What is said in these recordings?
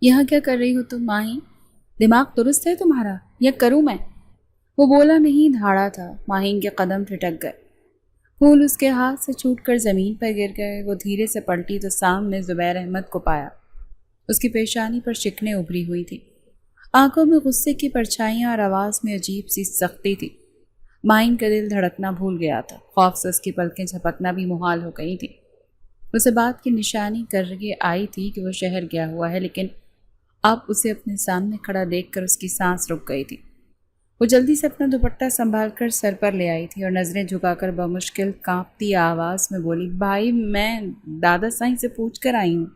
یہاں کیا کر رہی ہو تم ماہی؟ دماغ درست ہے تمہارا یا کروں میں؟ وہ بولا نہیں دھاڑا تھا۔ ماہین کے قدم ٹھٹک گئے، پھول اس کے ہاتھ سے چھوٹ کر زمین پر گر گئے۔ وہ دھیرے سے پلٹی تو سامنے زبیر احمد کو پایا۔ اس کی پیشانی پر شکنیں ابھری ہوئی تھی، آنکھوں میں غصے کی پرچھائیاں اور آواز میں عجیب سی سختی تھی۔ ماہین کا دل دھڑکنا بھول گیا تھا، خوف سے اس کی پلکیں جھپکنا بھی محال ہو گئی تھی۔ اسے بات کی نشانی کر کے آئی تھی کہ وہ شہر گیا ہوا ہے، لیکن اب اسے اپنے سامنے کھڑا دیکھ کر اس کی سانس رک گئی تھی۔ وہ جلدی سے اپنا دوپٹہ سنبھال کر سر پر لے آئی تھی اور نظریں جھکا کر بمشکل کانپتی آواز میں بولی، بھائی میں دادا سائیں سے پوچھ کر آئی ہوں۔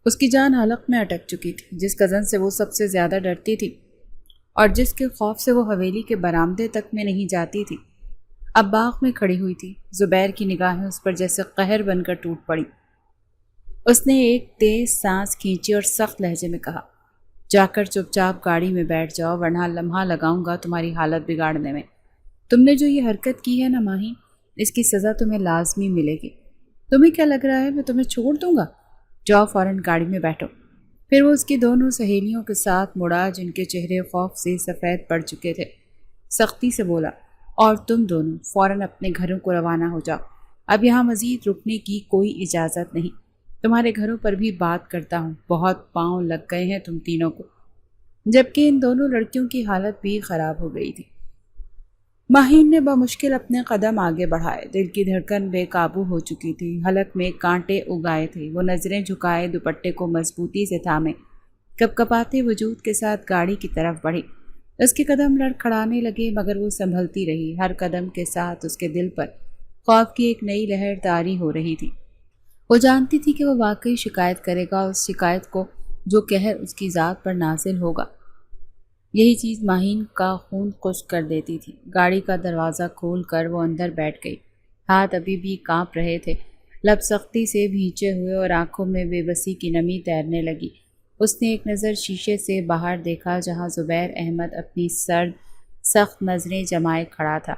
اس کی جان حلق میں اٹک چکی تھی۔ جس کزن سے وہ سب سے زیادہ ڈرتی تھی اور جس کے خوف سے وہ حویلی کے برآمدے تک میں نہیں جاتی تھی، اب باغ میں کھڑی ہوئی تھی۔ زبیر کی نگاہیں اس پر جیسے قہر بن کر ٹوٹ پڑی۔ اس نے ایک تیز سانس کھینچی اور سخت لہجے میں کہا، جا کر چپ چاپ گاڑی میں بیٹھ جاؤ ورنہ لمحہ لگاؤں گا تمہاری حالت بگاڑنے میں۔ تم نے جو یہ حرکت کی ہے نا ماہی، اس کی سزا تمہیں لازمی ملے گی۔ تمہیں کیا لگ رہا ہے میں تمہیں چھوڑ دوں گا؟ جاؤ فوراً گاڑی میں بیٹھو۔ پھر وہ اس کی دونوں سہیلیوں کے ساتھ مڑا جن کے چہرے خوف سے سفید پڑ چکے تھے، سختی سے بولا، اور تم دونوں فوراً اپنے گھروں کو روانہ ہو جاؤ۔ اب یہاں مزید رکنے کی کوئی اجازت نہیں۔ تمہارے گھروں پر بھی بات کرتا ہوں، بہت پاؤں لگ گئے ہیں تم تینوں کو۔ جبکہ ان دونوں لڑکیوں کی حالت بھی خراب ہو گئی تھی۔ ماہین نے بمشکل اپنے قدم آگے بڑھائے، دل کی دھڑکن بے قابو ہو چکی تھی، حلق میں کانٹے اگائے تھے۔ وہ نظریں جھکائے دوپٹے کو مضبوطی سے تھامے کپ کپاتے وجود کے ساتھ گاڑی کی طرف بڑھی۔ اس کے قدم لڑکھڑانے لگے مگر وہ سنبھلتی رہی۔ ہر قدم کے ساتھ اس کے دل پر خوف کی ایک نئی لہر طاری ہو رہی تھی۔ وہ جانتی تھی کہ وہ واقعی شکایت کرے گا، اس شکایت کو جو قہر اس کی ذات پر نازل ہوگا، یہی چیز ماہین کا خون خشک کر دیتی تھی۔ گاڑی کا دروازہ کھول کر وہ اندر بیٹھ گئی۔ ہاتھ ابھی بھی کانپ رہے تھے، لب سختی سے بھینچے ہوئے اور آنکھوں میں بے بسی کی نمی تیرنے لگی۔ اس نے ایک نظر شیشے سے باہر دیکھا جہاں زبیر احمد اپنی سرد سخت نظریں جمائے کھڑا تھا،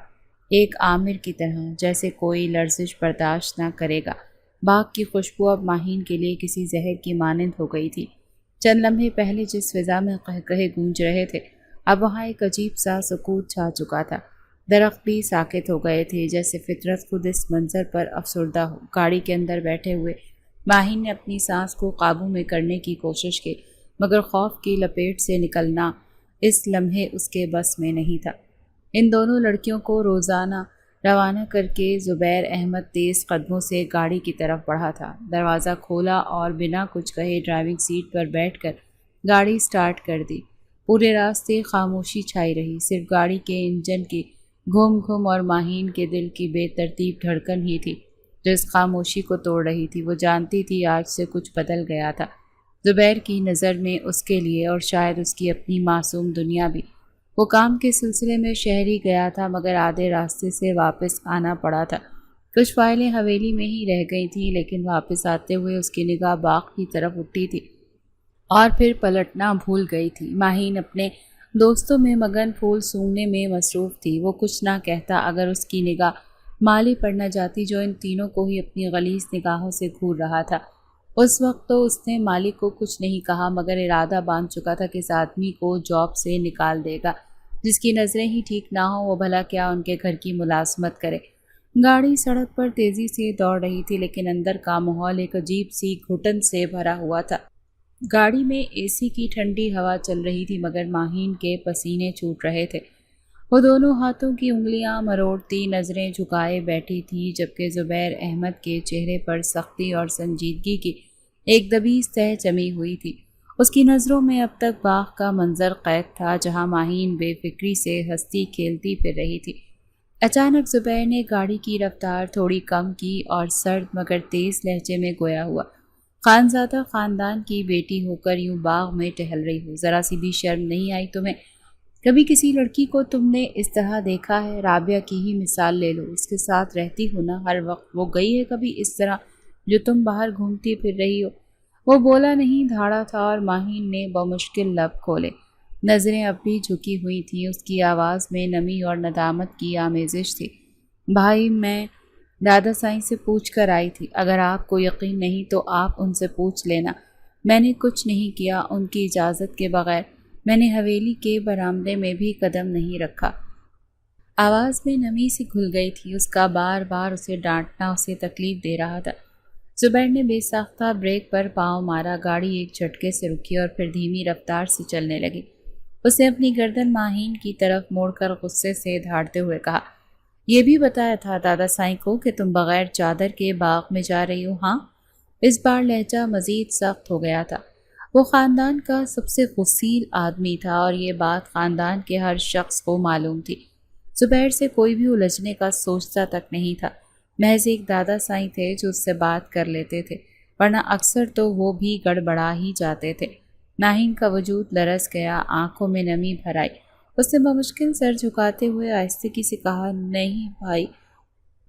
ایک آمر کی طرح جیسے کوئی لرزش برداشت نہ کرے گا۔ باغ کی خوشبو اب ماہین کے لیے کسی زہر کی مانند ہو گئی تھی۔ چند لمحے پہلے جس فضا میں قہقہے گونج رہے تھے، اب وہاں ایک عجیب سا سکوت چھا چکا تھا۔ درخت بھی ساکت ہو گئے تھے جیسے فطرت خود اس منظر پر افسردہ ہو۔ گاڑی کے اندر بیٹھے ہوئے ماہین نے اپنی سانس کو قابو میں کرنے کی کوشش کی مگر خوف کی لپیٹ سے نکلنا اس لمحے اس کے بس میں نہیں تھا۔ ان دونوں لڑکیوں کو روزانہ روانہ کر کے زبیر احمد تیز قدموں سے گاڑی کی طرف بڑھا تھا۔ دروازہ کھولا اور بنا کچھ کہے ڈرائیونگ سیٹ پر بیٹھ کر گاڑی سٹارٹ کر دی۔ پورے راستے خاموشی چھائی رہی، صرف گاڑی کے انجن کی گھوم گھوم اور ماہین کے دل کی بے ترتیب دھڑکن ہی تھی جو اس خاموشی کو توڑ رہی تھی۔ وہ جانتی تھی آج سے کچھ بدل گیا تھا زبیر کی نظر میں، اس کے لیے اور شاید اس کی اپنی معصوم دنیا بھی۔ وہ کام کے سلسلے میں شہر ہی گیا تھا مگر آدھے راستے سے واپس آنا پڑا تھا۔ کچھ فائلیں حویلی میں ہی رہ گئی تھیں لیکن واپس آتے ہوئے اس کی نگاہ باغ کی طرف اٹھی تھی اور پھر پلٹنا بھول گئی تھی۔ ماہین اپنے دوستوں میں مگن پھول سونگنے میں مصروف تھی۔ وہ کچھ نہ کہتا اگر اس کی نگاہ مالی پر نہ جاتی جو ان تینوں کو ہی اپنی غلیظ نگاہوں سے گھور رہا تھا۔ اس وقت تو اس نے مالک کو کچھ نہیں کہا مگر ارادہ باندھ چکا تھا کہ اس آدمی کو جاب سے نکال دے گا۔ جس کی نظریں ہی ٹھیک نہ ہوں وہ بھلا کیا ان کے گھر کی ملازمت کرے۔ گاڑی سڑک پر تیزی سے دوڑ رہی تھی لیکن اندر کا ماحول ایک عجیب سی گھٹن سے بھرا ہوا تھا۔ گاڑی میں اے سی کی ٹھنڈی ہوا چل رہی تھی مگر ماہین کے پسینے چھوٹ رہے تھے۔ وہ دونوں ہاتھوں کی انگلیاں مروڑتی نظریں جھکائے بیٹھی تھی جبکہ زبیر احمد کے چہرے پر سختی اور سنجیدگی کی ایک دبیز تہ جمی ہوئی تھی۔ اس کی نظروں میں اب تک باغ کا منظر قید تھا جہاں ماہین بے فکری سے ہنستی کھیلتی پھر رہی تھی۔ اچانک زبیر نے گاڑی کی رفتار تھوڑی کم کی اور سرد مگر تیز لہجے میں گویا ہوا، خانزادہ خاندان کی بیٹی ہو کر یوں باغ میں ٹہل رہی ہو، ذرا سی بھی شرم نہیں آئی تمہیں؟ کبھی کسی لڑکی کو تم نے اس طرح دیکھا ہے؟ رابعہ کی ہی مثال لے لو، اس کے ساتھ رہتی ہو نا ہر وقت، وہ گئی ہے کبھی اس طرح جو تم باہر گھومتی پھر رہی ہو؟ وہ بولا نہیں دھاڑا تھا اور ماہین نے بمشکل لب کھولے، نظریں اب بھی جھکی ہوئی تھیں۔ اس کی آواز میں نمی اور ندامت کی آمیزش تھی۔ بھائی میں دادا سائیں سے پوچھ کر آئی تھی، اگر آپ کو یقین نہیں تو آپ ان سے پوچھ لینا۔ میں نے کچھ نہیں کیا، ان کی اجازت کے بغیر میں نے حویلی کے برآمدے میں بھی قدم نہیں رکھا۔ آواز میں نمی سی گھل گئی تھی، اس کا بار بار اسے ڈانٹنا اسے تکلیف دے رہا تھا۔ زبیر نے بے ساختہ بریک پر پاؤں مارا، گاڑی ایک جھٹکے سے رکی اور پھر دھیمی رفتار سے چلنے لگی۔ اس نے اپنی گردن ماہین کی طرف موڑ کر غصے سے دھاڑتے ہوئے کہا، یہ بھی بتایا تھا دادا سائیں کو کہ تم بغیر چادر کے باغ میں جا رہی ہو؟ ہاں؟ اس بار لہجہ مزید سخت ہو گیا تھا۔ وہ خاندان کا سب سے غسیل آدمی تھا اور یہ بات خاندان کے ہر شخص کو معلوم تھی۔ زبیر سے کوئی بھی الجھنے کا سوچتا تک نہیں تھا۔ محض ایک دادا سائیں تھے جو اس سے بات کر لیتے تھے، ورنہ اکثر تو وہ بھی گڑبڑا ہی جاتے تھے۔ ماہین کا وجود لرز گیا، آنکھوں میں نمی بھر آئی۔ اس نے بمشکل سر جھکاتے ہوئے آہستگی سے کہا، نہیں بھائی۔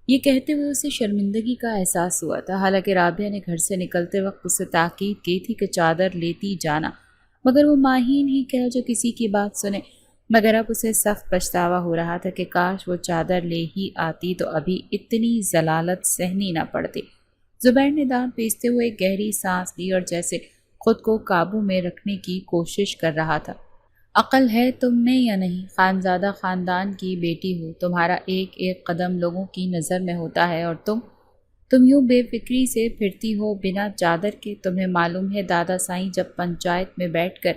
یہ کہتے ہوئے اسے شرمندگی کا احساس ہوا تھا، حالانکہ رابعہ نے گھر سے نکلتے وقت اسے تاکید کی تھی کہ چادر لیتی جانا، مگر وہ ماہین ہی کیا جو کسی کی بات سنے۔ مگر اب اسے سخت پچھتاوا ہو رہا تھا کہ کاش وہ چادر لے ہی آتی تو ابھی اتنی ضلالت سہنی نہ پڑتی۔ زبیر نے دانت پیستے ہوئے گہری سانس لی اور جیسے خود کو قابو میں رکھنے کی کوشش کر رہا تھا۔ عقل ہے تم میں یا نہیں؟ خانزادہ خاندان کی بیٹی ہو، تمہارا ایک ایک قدم لوگوں کی نظر میں ہوتا ہے اور تم یوں بے فکری سے پھرتی ہو بنا چادر کے۔ تمہیں معلوم ہے دادا سائیں جب پنچایت میں بیٹھ کر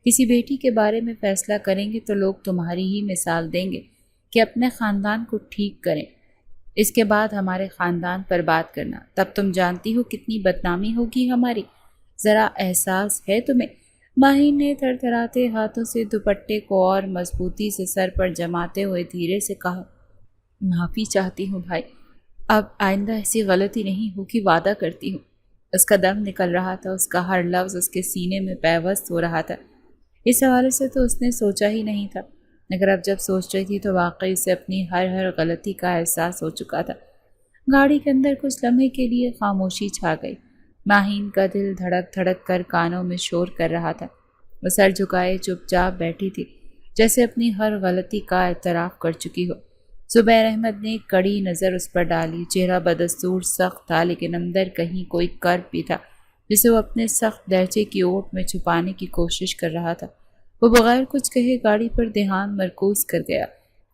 کسی بیٹی کے بارے میں فیصلہ کریں گے تو لوگ تمہاری ہی مثال دیں گے کہ اپنے خاندان کو ٹھیک کریں، اس کے بعد ہمارے خاندان پر بات کرنا۔ تب تم جانتی ہو کتنی بدنامی ہوگی ہماری، ذرا احساس ہے تمہیں؟ ماہین نے تھر تھراتے ہاتھوں سے دوپٹے کو اور مضبوطی سے سر پر جماتے ہوئے دھیرے سے کہا، معافی چاہتی ہوں بھائی، اب آئندہ ایسی غلطی نہیں ہوگی، وعدہ کرتی ہوں۔ اس کا دم نکل رہا تھا، اس کا ہر لفظ اس کے سینے میں پیوست ہو رہا تھا۔ اس حوالے سے تو اس نے سوچا ہی نہیں تھا، مگر اب جب سوچ رہی تھی تو واقعی اسے اپنی ہر غلطی کا احساس ہو چکا تھا۔ گاڑی کے اندر کچھ لمحے کے لیے خاموشی چھا گئی۔ ماہین کا دل دھڑک دھڑک کر کانوں میں شور کر رہا تھا۔ وہ سر جھکائے چپ چاپ بیٹھی تھی، جیسے اپنی ہر غلطی کا اعتراف کر چکی ہو۔ زبیر احمد نے کڑی نظر اس پر ڈالی، چہرہ بدستور سخت تھا لیکن اندر کہیں کوئی کرب بھی تھا جسے وہ اپنے سخت لہجے کی اوٹ میں چھپانے کی کوشش کر رہا تھا۔ وہ بغیر کچھ کہے گاڑی پر دھیان مرکوز کر گیا،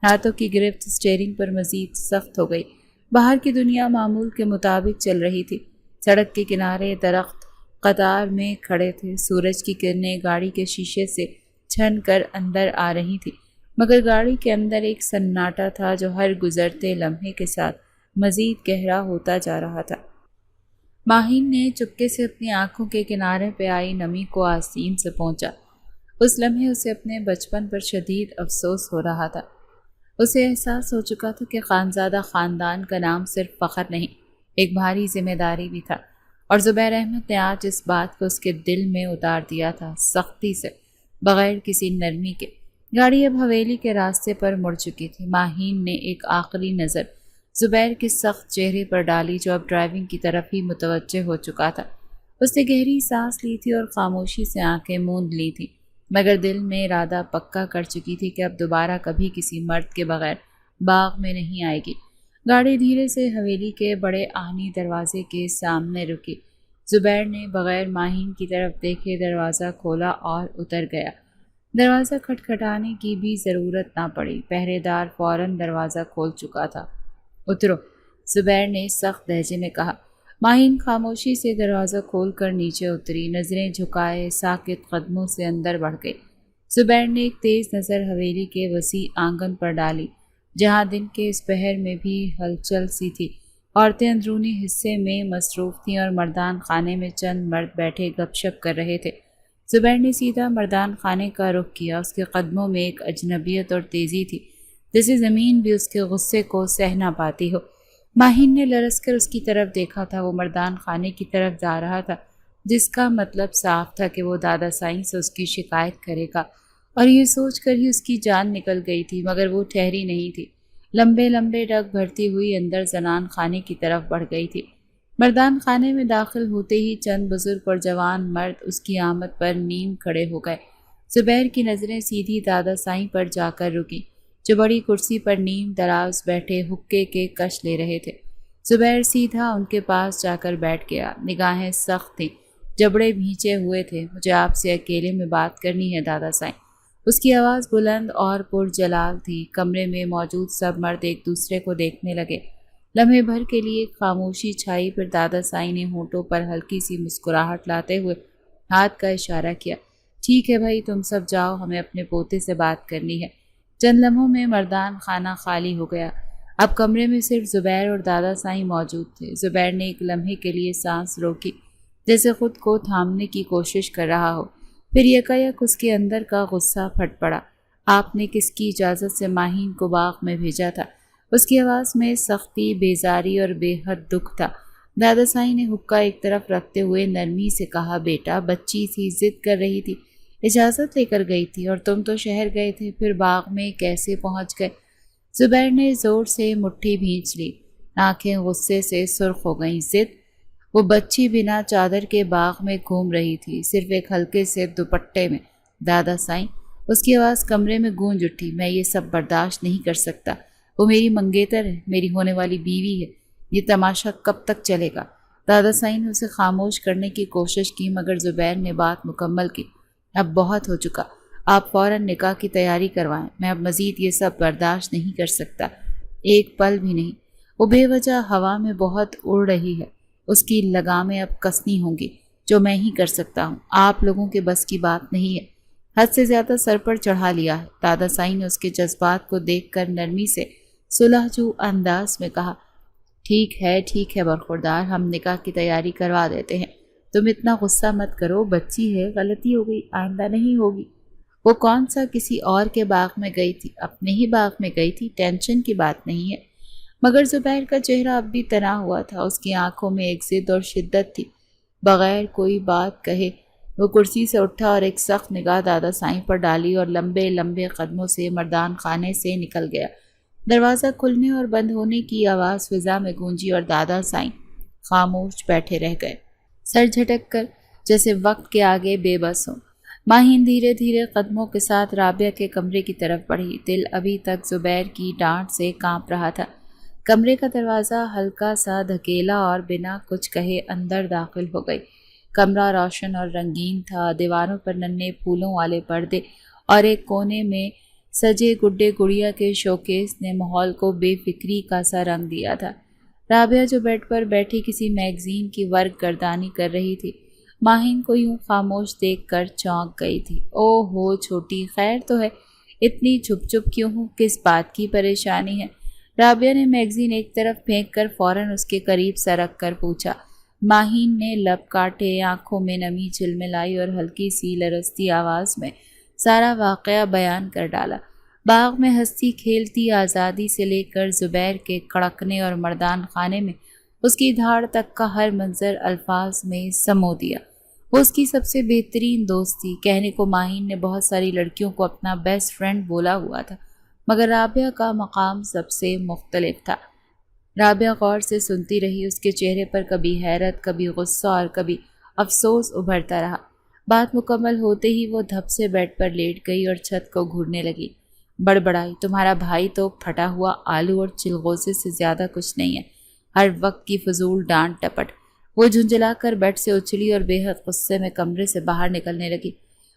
ہاتھوں کی گرفت اسٹیئرنگ پر مزید سخت ہو گئی۔ باہر کی دنیا معمول کے مطابق چل رہی تھی۔ سڑک کے کنارے درخت قطار میں کھڑے تھے، سورج کی کرنیں گاڑی کے شیشے سے چھن کر اندر آ رہی تھی، مگر گاڑی کے اندر ایک سناٹا تھا جو ہر گزرتے لمحے کے ساتھ مزید گہرا ہوتا جا رہا تھا۔ ماہین نے چپکے سے اپنی آنکھوں کے کنارے پہ آئی نمی کو آستین سے پہنچا۔ اس لمحے اسے اپنے بچپن پر شدید افسوس ہو رہا تھا۔ اسے احساس ہو چکا تھا کہ خانزادہ خاندان کا نام صرف فخر نہیں، ایک بھاری ذمہ داری بھی تھا، اور زبیر احمد نے آج اس بات کو اس کے دل میں اتار دیا تھا، سختی سے، بغیر کسی نرمی کے۔ گاڑی اب حویلی کے راستے پر مڑ چکی تھی۔ ماہین نے ایک آخری نظر زبیر کے سخت چہرے پر ڈالی جو اب ڈرائیونگ کی طرف ہی متوجہ ہو چکا تھا۔ اس نے گہری سانس لی تھی اور خاموشی سے آنکھیں موند لی تھی، مگر دل میں ارادہ پکا کر چکی تھی کہ اب دوبارہ کبھی کسی مرد کے بغیر باغ میں نہیں آئے گی۔ گاڑی دھیرے سے حویلی کے بڑے آہنی دروازے کے سامنے رکی۔ زبیر نے بغیر ماہین کی طرف دیکھے دروازہ کھولا اور اتر گیا۔ دروازہ کھٹکھٹانے کی بھی ضرورت نہ پڑی، پہرے دار فوراً دروازہ کھول چکا تھا۔ اترو، زبیر نے سخت لہجے میں کہا۔ ماہین خاموشی سے دروازہ کھول کر نیچے اتری، نظریں جھکائے ساکت قدموں سے اندر بڑھ گئی۔ زبیر نے ایک تیز نظر حویلی کے وسیع آنگن پر ڈالی، جہاں دن کے اس پہر میں بھی ہلچل سی تھی۔ عورتیں اندرونی حصے میں مصروف تھیں اور مردان خانے میں چند مرد بیٹھے گپ شپ کر رہے تھے۔ زبیر نے سیدھا مردان خانے کا رخ کیا، اس کے قدموں میں ایک اجنبیت اور تیزی تھی، جیسے زمین بھی اس کے غصے کو سہ نہ پاتی ہو۔ ماہین نے لرز کر اس کی طرف دیکھا تھا، وہ مردان خانے کی طرف جا رہا تھا، جس کا مطلب صاف تھا کہ وہ دادا سائیں سے اس کی شکایت کرے گا، اور یہ سوچ کر ہی اس کی جان نکل گئی تھی، مگر وہ ٹھہری نہیں تھی، لمبے لمبے ڈگ بھرتی ہوئی اندر زنان خانے کی طرف بڑھ گئی تھی۔ مردان خانے میں داخل ہوتے ہی چند بزرگ اور جوان مرد اس کی آمد پر نیم کھڑے ہو گئے۔ زبیر کی نظریں سیدھی دادا سائیں پر جا کر رکی، جو بڑی کرسی پر نیم دراز بیٹھے حقے کے کش لے رہے تھے۔ زبیر سیدھا ان کے پاس جا کر بیٹھ گیا، نگاہیں سخت تھیں، جبڑے بھینچے ہوئے تھے۔ مجھے آپ سے اکیلے میں بات کرنی ہے دادا سائیں۔ اس کی آواز بلند اور پرجلال تھی۔ کمرے میں موجود سب مرد ایک دوسرے کو دیکھنے لگے۔ لمحے بھر کے لیے خاموشی چھائی، پھر دادا سائیں نے ہونٹوں پر ہلکی سی مسکراہٹ لاتے ہوئے ہاتھ کا اشارہ کیا۔ ٹھیک ہے بھائی، تم سب جاؤ، ہمیں اپنے پوتے سے بات کرنی ہے۔ چند لمحوں میں مردان خانہ خالی ہو گیا۔ اب کمرے میں صرف زبیر اور دادا سائیں موجود تھے۔ زبیر نے ایک لمحے کے لیے سانس روکی، جیسے خود کو تھامنے کی کوشش کر رہا ہو، پھر یکایک اس کے اندر کا غصہ پھٹ پڑا۔ آپ نے کس کی اجازت سے ماہین کو باغ میں بھیجا تھا؟ اس کی آواز میں سختی، بیزاری اور بے حد دکھ تھا۔ دادا سائیں نے حقہ ایک طرف رکھتے ہوئے نرمی سے کہا، بیٹا بچی تھی، ضد کر رہی تھی، اجازت لے کر گئی تھی، اور تم تو شہر گئے تھے، پھر باغ میں کیسے پہنچ گئے؟ زبیر نے زور سے مٹھی بھینچ لی، آنکھیں غصے سے سرخ ہو گئیں۔ ضد؟ وہ بچی بنا چادر کے باغ میں گھوم رہی تھی، صرف ایک ہلکے سے دوپٹے میں۔ دادا سائیں، اس کی آواز کمرے میں گونج اٹھی، میں یہ سب برداشت نہیں کر سکتا۔ وہ میری منگیتر ہے، میری ہونے والی بیوی ہے، یہ تماشا کب تک چلے گا؟ دادا سائیں نے اسے خاموش کرنے کی کوشش کی، مگر زبیر نے بات مکمل کی۔ اب بہت ہو چکا، آپ فوراً نکاح کی تیاری کروائیں، میں اب مزید یہ سب برداشت نہیں کر سکتا، ایک پل بھی نہیں۔ وہ بے وجہ ہوا میں بہت اڑ رہی ہے، اس کی لگامیں اب کسنی ہوں گی، جو میں ہی کر سکتا ہوں، آپ لوگوں کے بس کی بات نہیں ہے، حد سے زیادہ سر پر چڑھا لیا ہے۔ دادا سائیں نے اس کے جذبات کو دیکھ کر نرمی سے صلح جو انداز میں کہا، ٹھیک ہے برخوردار، ہم نکاح کی تیاری کروا دیتے ہیں، تم اتنا غصہ مت کرو، بچی ہے، غلطی ہو گئی، آئندہ نہیں ہوگی۔ وہ کون سا کسی اور کے باغ میں گئی تھی، اپنے ہی باغ میں گئی تھی، ٹینشن کی بات نہیں ہے۔ مگر زبیر کا چہرہ اب بھی تنا ہوا تھا، اس کی آنکھوں میں ایک ضد اور شدت تھی۔ بغیر کوئی بات کہے وہ کرسی سے اٹھا اور ایک سخت نگاہ دادا سائیں پر ڈالی اور لمبے لمبے قدموں سے مردان خانے سے نکل گیا۔ دروازہ کھلنے اور بند ہونے کی آواز فضا میں گونجی اور دادا سائیں خاموش بیٹھے رہ گئے، سر جھٹک کر، جیسے وقت کے آگے بے بس ہوں۔ ماہین دھیرے دھیرے قدموں کے ساتھ رابعہ کے کمرے کی طرف بڑھی، دل ابھی تک زبیر کی ڈانٹ سے کانپ رہا تھا۔ کمرے کا دروازہ ہلکا سا دھکیلا اور بنا کچھ کہے اندر داخل ہو گئی۔ کمرہ روشن اور رنگین تھا، دیواروں پر ننھے پھولوں والے پردے اور ایک کونے میں سجے گڈے گڑیا کے شوکیس نے ماحول کو بے فکری کا سا رنگ دیا تھا۔ رابعہ جو بیڈ پر بیٹھی کسی میگزین کی ورق گردانی کر رہی تھی، ماہین کو یوں خاموش دیکھ کر چونک گئی تھی۔ او ہو چھوٹی، خیر تو ہے، اتنی چھپ چھپ کیوں ہوں، کس بات کی پریشانی ہے؟ رابعہ نے میگزین ایک طرف پھینک کر فوراً اس کے قریب سرک کر پوچھا۔ ماہین نے لب کاٹے، آنکھوں میں نمی جھلملائی اور ہلکی سی لرزتی آواز میں سارا واقعہ بیان کر ڈالا۔ باغ میں ہنستی کھیلتی آزادی سے لے کر زبیر کے کڑکنے اور مردان خانے میں اس کی دھاڑ تک کا ہر منظر الفاظ میں سمو دیا۔ وہ اس کی سب سے بہترین دوست تھی۔ کہنے کو ماہین نے بہت ساری لڑکیوں کو اپنا بیسٹ فرینڈ بولا ہوا تھا، مگر رابعہ کا مقام سب سے مختلف تھا۔ رابعہ غور سے سنتی رہی، اس کے چہرے پر کبھی حیرت، کبھی غصہ اور کبھی افسوس ابھرتا رہا۔ بات مکمل ہوتے ہی وہ دھپ سے بیڈ پر لیٹ گئی اور چھت کو گھورنے لگی۔ بڑبڑائی، تمہارا بھائی تو پھٹا ہوا آلو اور چلغوزے سے زیادہ کچھ نہیں ہے، ہر وقت کی فضول ڈانٹ ٹپٹ۔ وہ جھنجھلا کر بیڈ سے اچھلی اور بے حد غصے میں کمرے سے باہر نکلنے لگی۔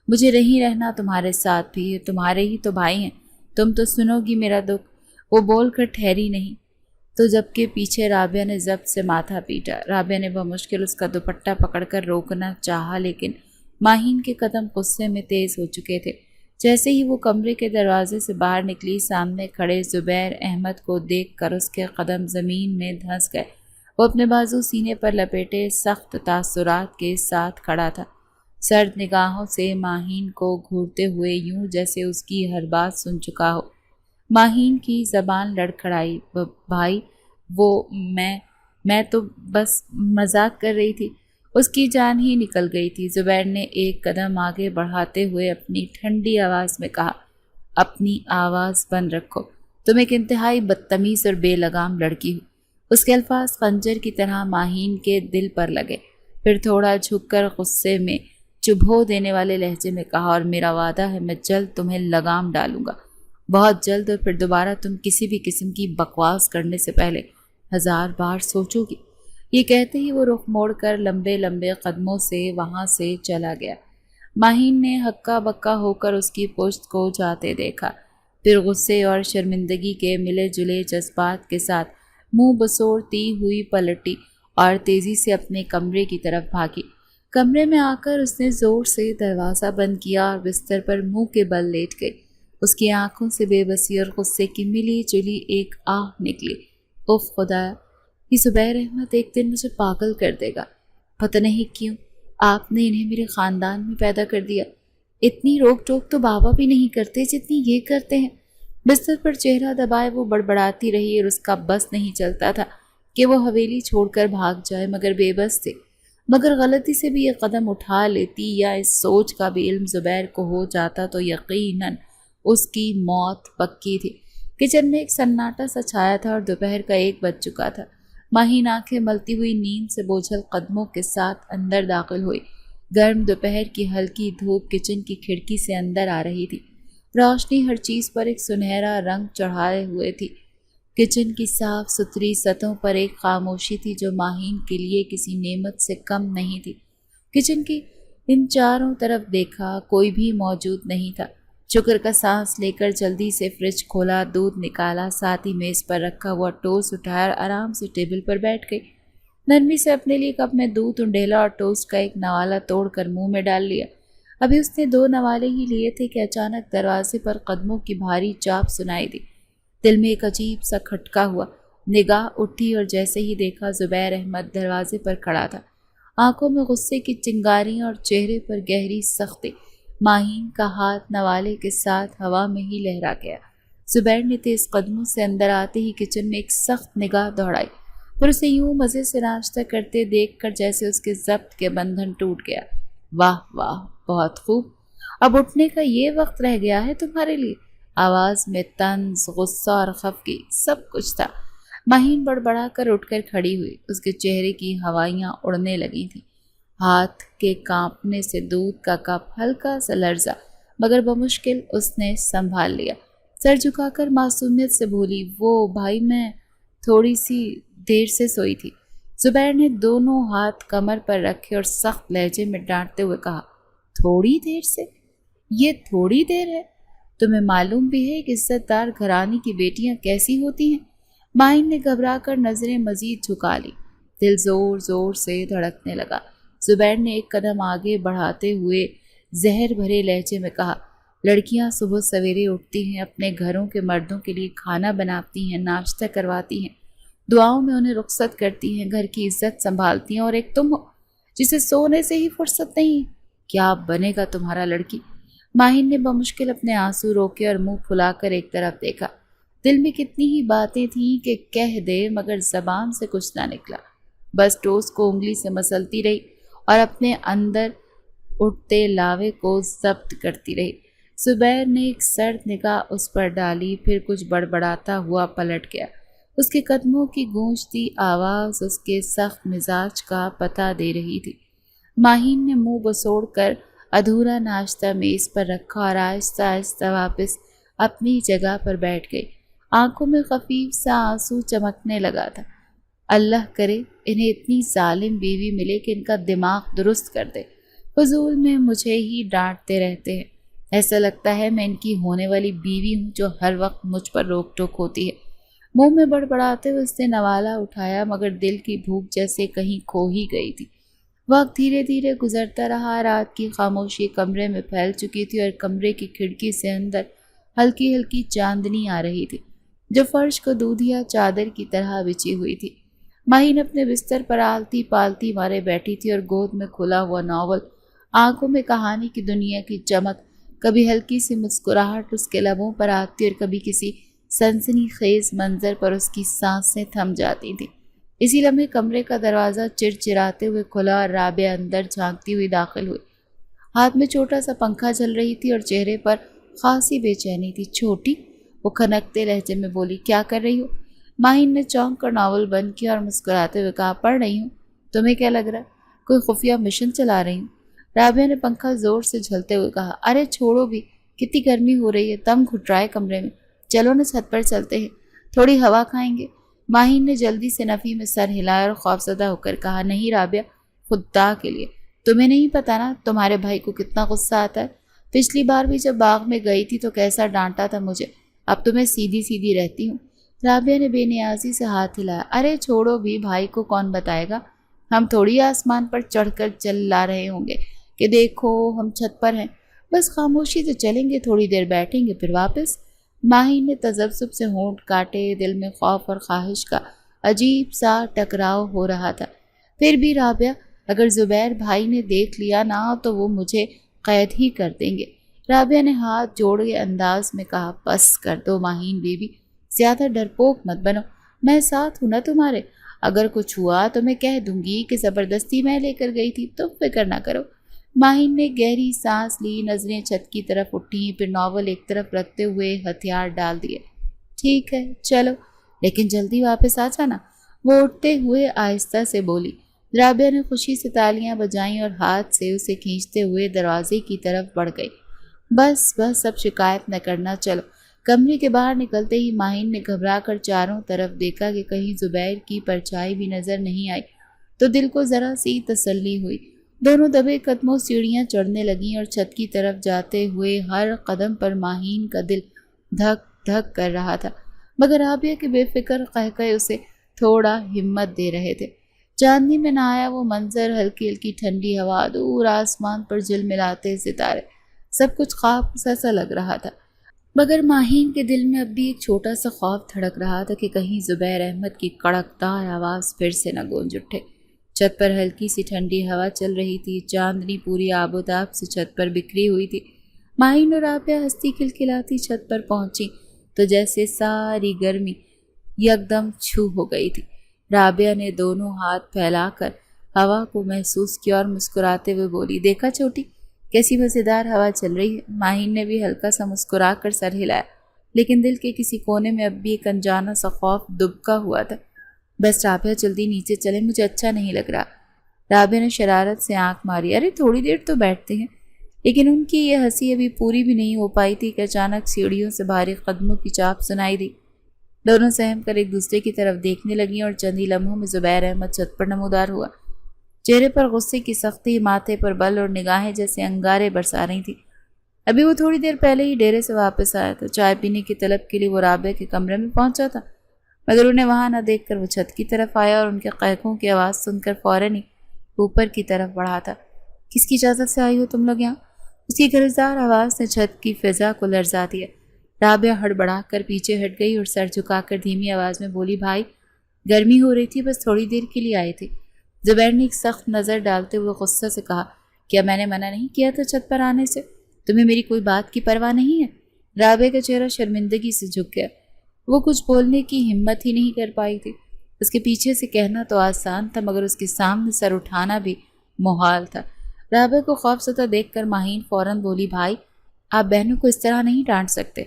مجھے نہیں رہنا تمہارے ساتھ بھی، تمہارے ہی تو بھائی ہیں، تم تو سنو گی میرا دکھ۔ وہ بول کر ٹھہری نہیں تو جبکہ پیچھے رابعہ نے ضبط سے ماتھا پیٹا۔ رابعہ نے بمشکل اس کا دوپٹہ پکڑ کر روکنا چاہا، لیکن ماہین کے قدم غصے میں تیز ہو چکے تھے۔ جیسے ہی وہ کمرے کے دروازے سے باہر نکلی، سامنے کھڑے زبیر احمد کو دیکھ کر اس کے قدم زمین میں دھنس گئے۔ وہ اپنے بازو سینے پر لپیٹے سخت تاثرات کے ساتھ کھڑا تھا، سرد نگاہوں سے ماہین کو گھورتے ہوئے، یوں جیسے اس کی ہر بات سن چکا ہو۔ ماہین کی زبان لڑکھڑائی، بھائی وہ میں تو بس مذاق کر رہی تھی۔ اس کی جان ہی نکل گئی تھی۔ زبیر نے ایک قدم آگے بڑھاتے ہوئے اپنی ٹھنڈی آواز میں کہا، اپنی آواز بند رکھو، تم ایک انتہائی بدتمیز اور بے لگام لڑکی ہو۔ اس کے الفاظ خنجر کی طرح ماہین کے دل پر لگے۔ پھر تھوڑا جھک کر غصے میں چبھو دینے والے لہجے میں کہا، اور میرا وعدہ ہے میں جلد تمہیں لگام ڈالوں گا، بہت جلد، اور پھر دوبارہ تم کسی بھی قسم کی بکواس کرنے سے پہلے 1000 بار سوچو گی۔ یہ کہتے ہی وہ رخ موڑ کر لمبے لمبے قدموں سے وہاں سے چلا گیا۔ ماہین نے ہکا بکا ہو کر اس کی پشت کو جاتے دیکھا، پھر غصے اور شرمندگی کے ملے جلے جذبات کے ساتھ منہ بسوڑتی ہوئی پلٹی اور تیزی سے اپنے کمرے کی طرف بھاگی۔ کمرے میں آ کر اس نے زور سے دروازہ بند کیا اور بستر پر منہ کے بل لیٹ گئی۔ اس کی آنکھوں سے بے بسی اور غصے کی ملی جلی ایک آہ نکلی۔ اف خدایا، یہ زبیر احمد ایک دن مجھے پاگل کر دے گا۔ پتہ نہیں کیوں آپ نے انہیں میرے خاندان میں پیدا کر دیا۔ اتنی روک ٹوک تو بابا بھی نہیں کرتے جتنی یہ کرتے ہیں۔ بستر پر چہرہ دبائے وہ بڑبڑاتی رہی اور اس کا بس نہیں چلتا تھا کہ وہ حویلی چھوڑ کر بھاگ جائے، مگر بے بس تھے۔ مگر غلطی سے بھی یہ قدم اٹھا لیتی یا اس سوچ کا بھی علم زبیر کو ہو جاتا تو یقیناً اس کی موت پکی تھی۔ کچن میں ایک سناٹا سا چھایا تھا اور دوپہر کا 1 بج چکا تھا۔ ماہین آنکھیں ملتی ہوئی نیند سے بوجھل قدموں کے ساتھ اندر داخل ہوئی۔ گرم دوپہر کی ہلکی دھوپ کچن کی کھڑکی سے اندر آ رہی تھی۔ روشنی ہر چیز پر ایک سنہرا رنگ چڑھائے ہوئے تھی۔ کچن کی صاف ستھری سطحوں پر ایک خاموشی تھی جو ماہین کے لیے کسی نعمت سے کم نہیں تھی۔ کچن کی ان چاروں طرف دیکھا، کوئی بھی موجود نہیں تھا۔ شکر کا سانس لے کر جلدی سے فریج کھولا، دودھ نکالا، ساتھ ہی میز پر رکھا ہوا ٹوسٹ اٹھایا اور آرام سے ٹیبل پر بیٹھ گئی۔ نرمی سے اپنے لیے کپ میں دودھ انڈیلا اور ٹوسٹ کا ایک نوالا توڑ کر منہ میں ڈال لیا۔ ابھی اس نے 2 نوالے ہی لیے تھے کہ اچانک دروازے پر قدموں کی بھاری چاپ سنائی دی۔ دل میں ایک عجیب سا کھٹکا ہوا، نگاہ اٹھی اور جیسے ہی دیکھا زبیر احمد دروازے پر کھڑا تھا، آنکھوں میں غصے کی چنگاریاں اور چہرے پر گہری سختی۔ ماہین کا ہاتھ نوالے کے ساتھ ہوا میں ہی لہرا گیا۔ زبیر نے تیز قدموں سے اندر آتے ہی کچن میں ایک سخت نگاہ دوڑائی، پھر اسے یوں مزے سے ناشتہ کرتے دیکھ کر جیسے اس کے ضبط کے بندھن ٹوٹ گیا۔ واہ واہ، بہت خوب، اب اٹھنے کا یہ وقت رہ گیا ہے تمہارے لیے۔ آواز میں طنز، غصہ اور خفگی سب کچھ تھا۔ ماہین بڑبڑا کر اٹھ کر کھڑی ہوئی، اس کے چہرے کی ہوائیاں اڑنے لگی تھیں۔ ہاتھ کے کانپنے سے دودھ کا کپ ہلکا سا لرزا، مگر بمشکل اس نے سنبھال لیا۔ سر جھکا کر معصومیت سے بولی، وہ بھائی میں تھوڑی سی دیر سے سوئی تھی۔ زبیر نے دونوں ہاتھ کمر پر رکھے اور سخت لہجے میں ڈانٹتے ہوئے کہا، تھوڑی دیر سے؟ یہ تھوڑی دیر ہے؟ تمہیں معلوم بھی ہے کہ عزت دار گھرانے کی بیٹیاں کیسی ہوتی ہیں؟ ماہین نے گھبرا کر نظریں مزید جھکا لی۔ دل زور زور سے دھڑکنے لگا۔ زبیر نے ایک قدم آگے بڑھاتے ہوئے زہر بھرے لہجے میں کہا، لڑکیاں صبح سویرے اٹھتی ہیں، اپنے گھروں کے مردوں کے لیے کھانا بناتی ہیں، ناشتہ کرواتی ہیں، دعاؤں میں انہیں رخصت کرتی ہیں، گھر کی عزت سنبھالتی ہیں، اور ایک تم ہو جسے سونے سے ہی فرصت نہیں۔ کیا بنے گا تمہارا لڑکی؟ ماہین نے بمشکل اپنے آنسو روکے اور منہ پھلا کر ایک طرف دیکھا۔ دل میں کتنی ہی باتیں تھیں کہ کہہ دے، مگر زبان سے کچھ نہ نکلا۔ بس ٹوسٹ کو انگلی سے مسلتی رہی اور اپنے اندر اٹھتے لاوے کو ضبط کرتی رہی۔ زبیر نے ایک سرد نگاہ اس پر ڈالی، پھر کچھ بڑبڑاتا ہوا پلٹ گیا۔ اس کے قدموں کی گونجتی آواز اس کے سخت مزاج کا پتہ دے رہی تھی۔ ماہین نے منہ بسوڑ کر ادھورا ناشتہ میز پر رکھا اور آہستہ آہستہ واپس اپنی جگہ پر بیٹھ گئی۔ آنکھوں میں خفیف سا آنسو چمکنے لگا تھا۔ اللہ کرے انہیں اتنی ظالم بیوی ملے کہ ان کا دماغ درست کر دے۔ فضول میں مجھے ہی ڈانٹتے رہتے ہیں۔ ایسا لگتا ہے میں ان کی ہونے والی بیوی ہوں جو ہر وقت مجھ پر روک ٹوک ہوتی ہے۔ منہ میں بڑبڑاتے ہوئے اس نے نوالا اٹھایا، مگر دل کی بھوک جیسے کہیں کھو ہی گئی تھی۔ وقت دھیرے دھیرے گزرتا رہا، رات کی خاموشی کمرے میں پھیل چکی تھی اور کمرے کی کھڑکی سے اندر ہلکی ہلکی چاندنی آ رہی تھی جو فرش کو دودھیا چادر کی طرح بچھی ہوئی تھی۔ ماہین اپنے بستر پر آلتی پالتی مارے بیٹھی تھی اور گود میں کھلا ہوا ناول، آنکھوں میں کہانی کی دنیا کی چمک، کبھی ہلکی سی مسکراہٹ اس کے لبوں پر آتی اور کبھی کسی سنسنی خیز منظر پر اس کی سانسیں تھم جاتی تھیں۔ اسی لمحے کمرے کا دروازہ چرچراتے ہوئے کھلا اور رابعہ اندر جھانکتی ہوئی داخل ہوئی۔ ہاتھ میں چھوٹا سا پنکھا چل رہی تھی اور چہرے پر خاصی بے چینی تھی۔ چھوٹی، وہ کھنکتے لہجے میں بولی، کیا کر رہی ہو؟ ماہین نے چونک کر ناول بند کیا اور مسکراتے ہوئے کہا، پڑھ رہی ہوں۔ تمہیں کیا لگ رہا؟ کوئی خفیہ مشن چلا رہی ہوں؟ رابعہ نے پنکھا زور سے جھلتے ہوئے کہا، ارے چھوڑو بھی، کتنی گرمی ہو رہی ہے، دم گھٹ رہا ہے کمرے میں، چلو نا چھت پر چلتے ہیں، تھوڑی ہوا کھائیں گے۔ ماہین نے جلدی سے نفی میں سر ہلایا اور خوفزدہ ہو کر کہا، نہیں رابعہ، خدا کے لیے تمہیں نہیں پتا نا تمہارے بھائی کو کتنا غصہ آتا ہے؟ پچھلی بار بھی جب باغ میں گئی تھی تو کیسا ڈانٹا تھا مجھے، اب تو میں سیدھی سیدھی رہتی ہوں۔ رابعہ نے بے نیازی سے ہاتھ ہلایا، ارے چھوڑو بھی، بھائی کو کون بتائے گا، ہم تھوڑی آسمان پر چڑھ کر چل لا رہے ہوں گے کہ دیکھو ہم چھت پر ہیں، بس خاموشی سے چلیں گے، تھوڑی دیر بیٹھیں گے پھر واپس۔ ماہین نے تذبذب سے ہونٹ کاٹے، دل میں خوف اور خواہش کا عجیب سا ٹکراؤ ہو رہا تھا۔ پھر بھی رابعہ، اگر زبیر بھائی نے دیکھ لیا نا تو وہ مجھے قید ہی کر دیں گے۔ رابعہ نے ہاتھ جوڑے انداز میں کہا، بس کر دو ماہین بیوی، زیادہ ڈرپوک مت بنو، میں ساتھ ہوں نا تمہارے، اگر کچھ ہوا تو میں کہہ دوں گی کہ زبردستی میں لے کر گئی تھی، تم فکر نہ کرو۔ ماہین نے گہری سانس لی، نظریں چھت کی طرف اٹھیں، پھر ناول ایک طرف رکھتے ہوئے ہتھیار ڈال دیے۔ ٹھیک ہے چلو، لیکن جلدی واپس آ جانا، وہ اٹھتے ہوئے آہستہ سے بولی۔ رابعہ نے خوشی سے تالیاں بجائیں اور ہاتھ سے اسے کھینچتے ہوئے دروازے کی طرف بڑھ گئی۔ بس بس اب شکایت نہ کرنا، چلو۔ کمرے کے باہر نکلتے ہی ماہین نے گھبرا کر چاروں طرف دیکھا کہ کہیں زبیر کی پرچھائی بھی نظر نہیں آئی، تو دل کو ذرا سی تسلی ہوئی۔ دونوں دبے قدموں سیڑھیاں چڑھنے لگیں اور چھت کی طرف جاتے ہوئے ہر قدم پر ماہین کا دل دھک دھک کر رہا تھا، مگر رابعہ کے بے فکر قہقہے اسے تھوڑا ہمت دے رہے تھے۔ چاندنی میں نہ آیا وہ منظر، ہلکی ہلکی ٹھنڈی ہوا، دور آسمان پر جھلملاتے ستارے، سب کچھ خواب سا لگ رہا تھا، مگر ماہین کے دل میں اب بھی ایک چھوٹا سا خوف دھڑک رہا تھا کہ کہیں زبیر احمد کی کڑکدار آواز پھر سے نہ گونج اٹھے۔ چھت پر ہلکی سی ٹھنڈی ہوا چل رہی تھی، چاندنی پوری آب و تاب سے چھت پر بکھری ہوئی تھی۔ ماہین اور رابعہ ہنستی کھلکھلاتی چھت پر پہنچی تو جیسے ساری گرمی یکدم چھو ہو گئی تھی۔ رابعہ نے دونوں ہاتھ پھیلا کر ہوا کو محسوس کیا اور مسکراتے ہوئے بولی، دیکھا چھوٹی، کیسی مزیدار ہوا چل رہی ہے۔ ماہین نے بھی ہلکا سا مسکرا کر سر ہلایا، لیکن دل کے کسی کونے میں اب بھی ایک انجانا سا خوف دبکا ہوا تھا۔ بس رابعہ جلدی نیچے چلیں، مجھے اچھا نہیں لگ رہا۔ رابعہ نے شرارت سے آنکھ ماری، ارے تھوڑی دیر تو بیٹھتے ہیں۔ لیکن ان کی یہ ہنسی ابھی پوری بھی نہیں ہو پائی تھی کہ اچانک سیڑھیوں سے بھاری قدموں کی چاپ سنائی دی۔ دونوں سہم کر ایک دوسرے کی طرف دیکھنے لگیں اور چند ہی لمحوں میں زبیر احمد چھت پر نمودار ہوا۔ چہرے پر غصے کی سختی، ماتھے پر بل اور نگاہیں جیسے انگارے برسا رہی تھی۔ ابھی وہ تھوڑی دیر پہلے ہی ڈیرے سے واپس آیا تھا، چائے پینے کی طلب کے لیے وہ رابعہ کے کمرے میں پہنچا تھا، مگر انہیں وہاں نہ دیکھ کر وہ چھت کی طرف آیا اور ان کے قہقہوں کی آواز سن کر فوراً ہی اوپر کی طرف بڑھا تھا۔ کس کی اجازت سے آئی ہو تم لوگ یہاں؟ اس کی گرجدار آواز نے چھت کی فضا کو لرزا دیا۔ رابعہ ہڑبڑا کر پیچھے ہٹ گئی اور سر جھکا کر دھیمی آواز میں بولی، بھائی گرمی ہو رہی تھی، بس تھوڑی دیر کے لیے آئے تھے۔ زبیر نے ایک سخت نظر ڈالتے ہوئے غصہ سے کہا، کیا میں نے منع نہیں کیا تھا چھت پر آنے سے؟ تمہیں میری کوئی بات کی پرواہ نہیں ہے؟ رابعہ کا چہرہ شرمندگی سے جھک گیا، وہ کچھ بولنے کی ہمت ہی نہیں کر پائی تھی۔ اس کے پیچھے سے کہنا تو آسان تھا، مگر اس کے سامنے سر اٹھانا بھی محال تھا۔ رابعہ کو خوفزدہ دیکھ کر ماہین فوراً بولی، بھائی آپ بہنوں کو اس طرح نہیں ڈانٹ سکتے۔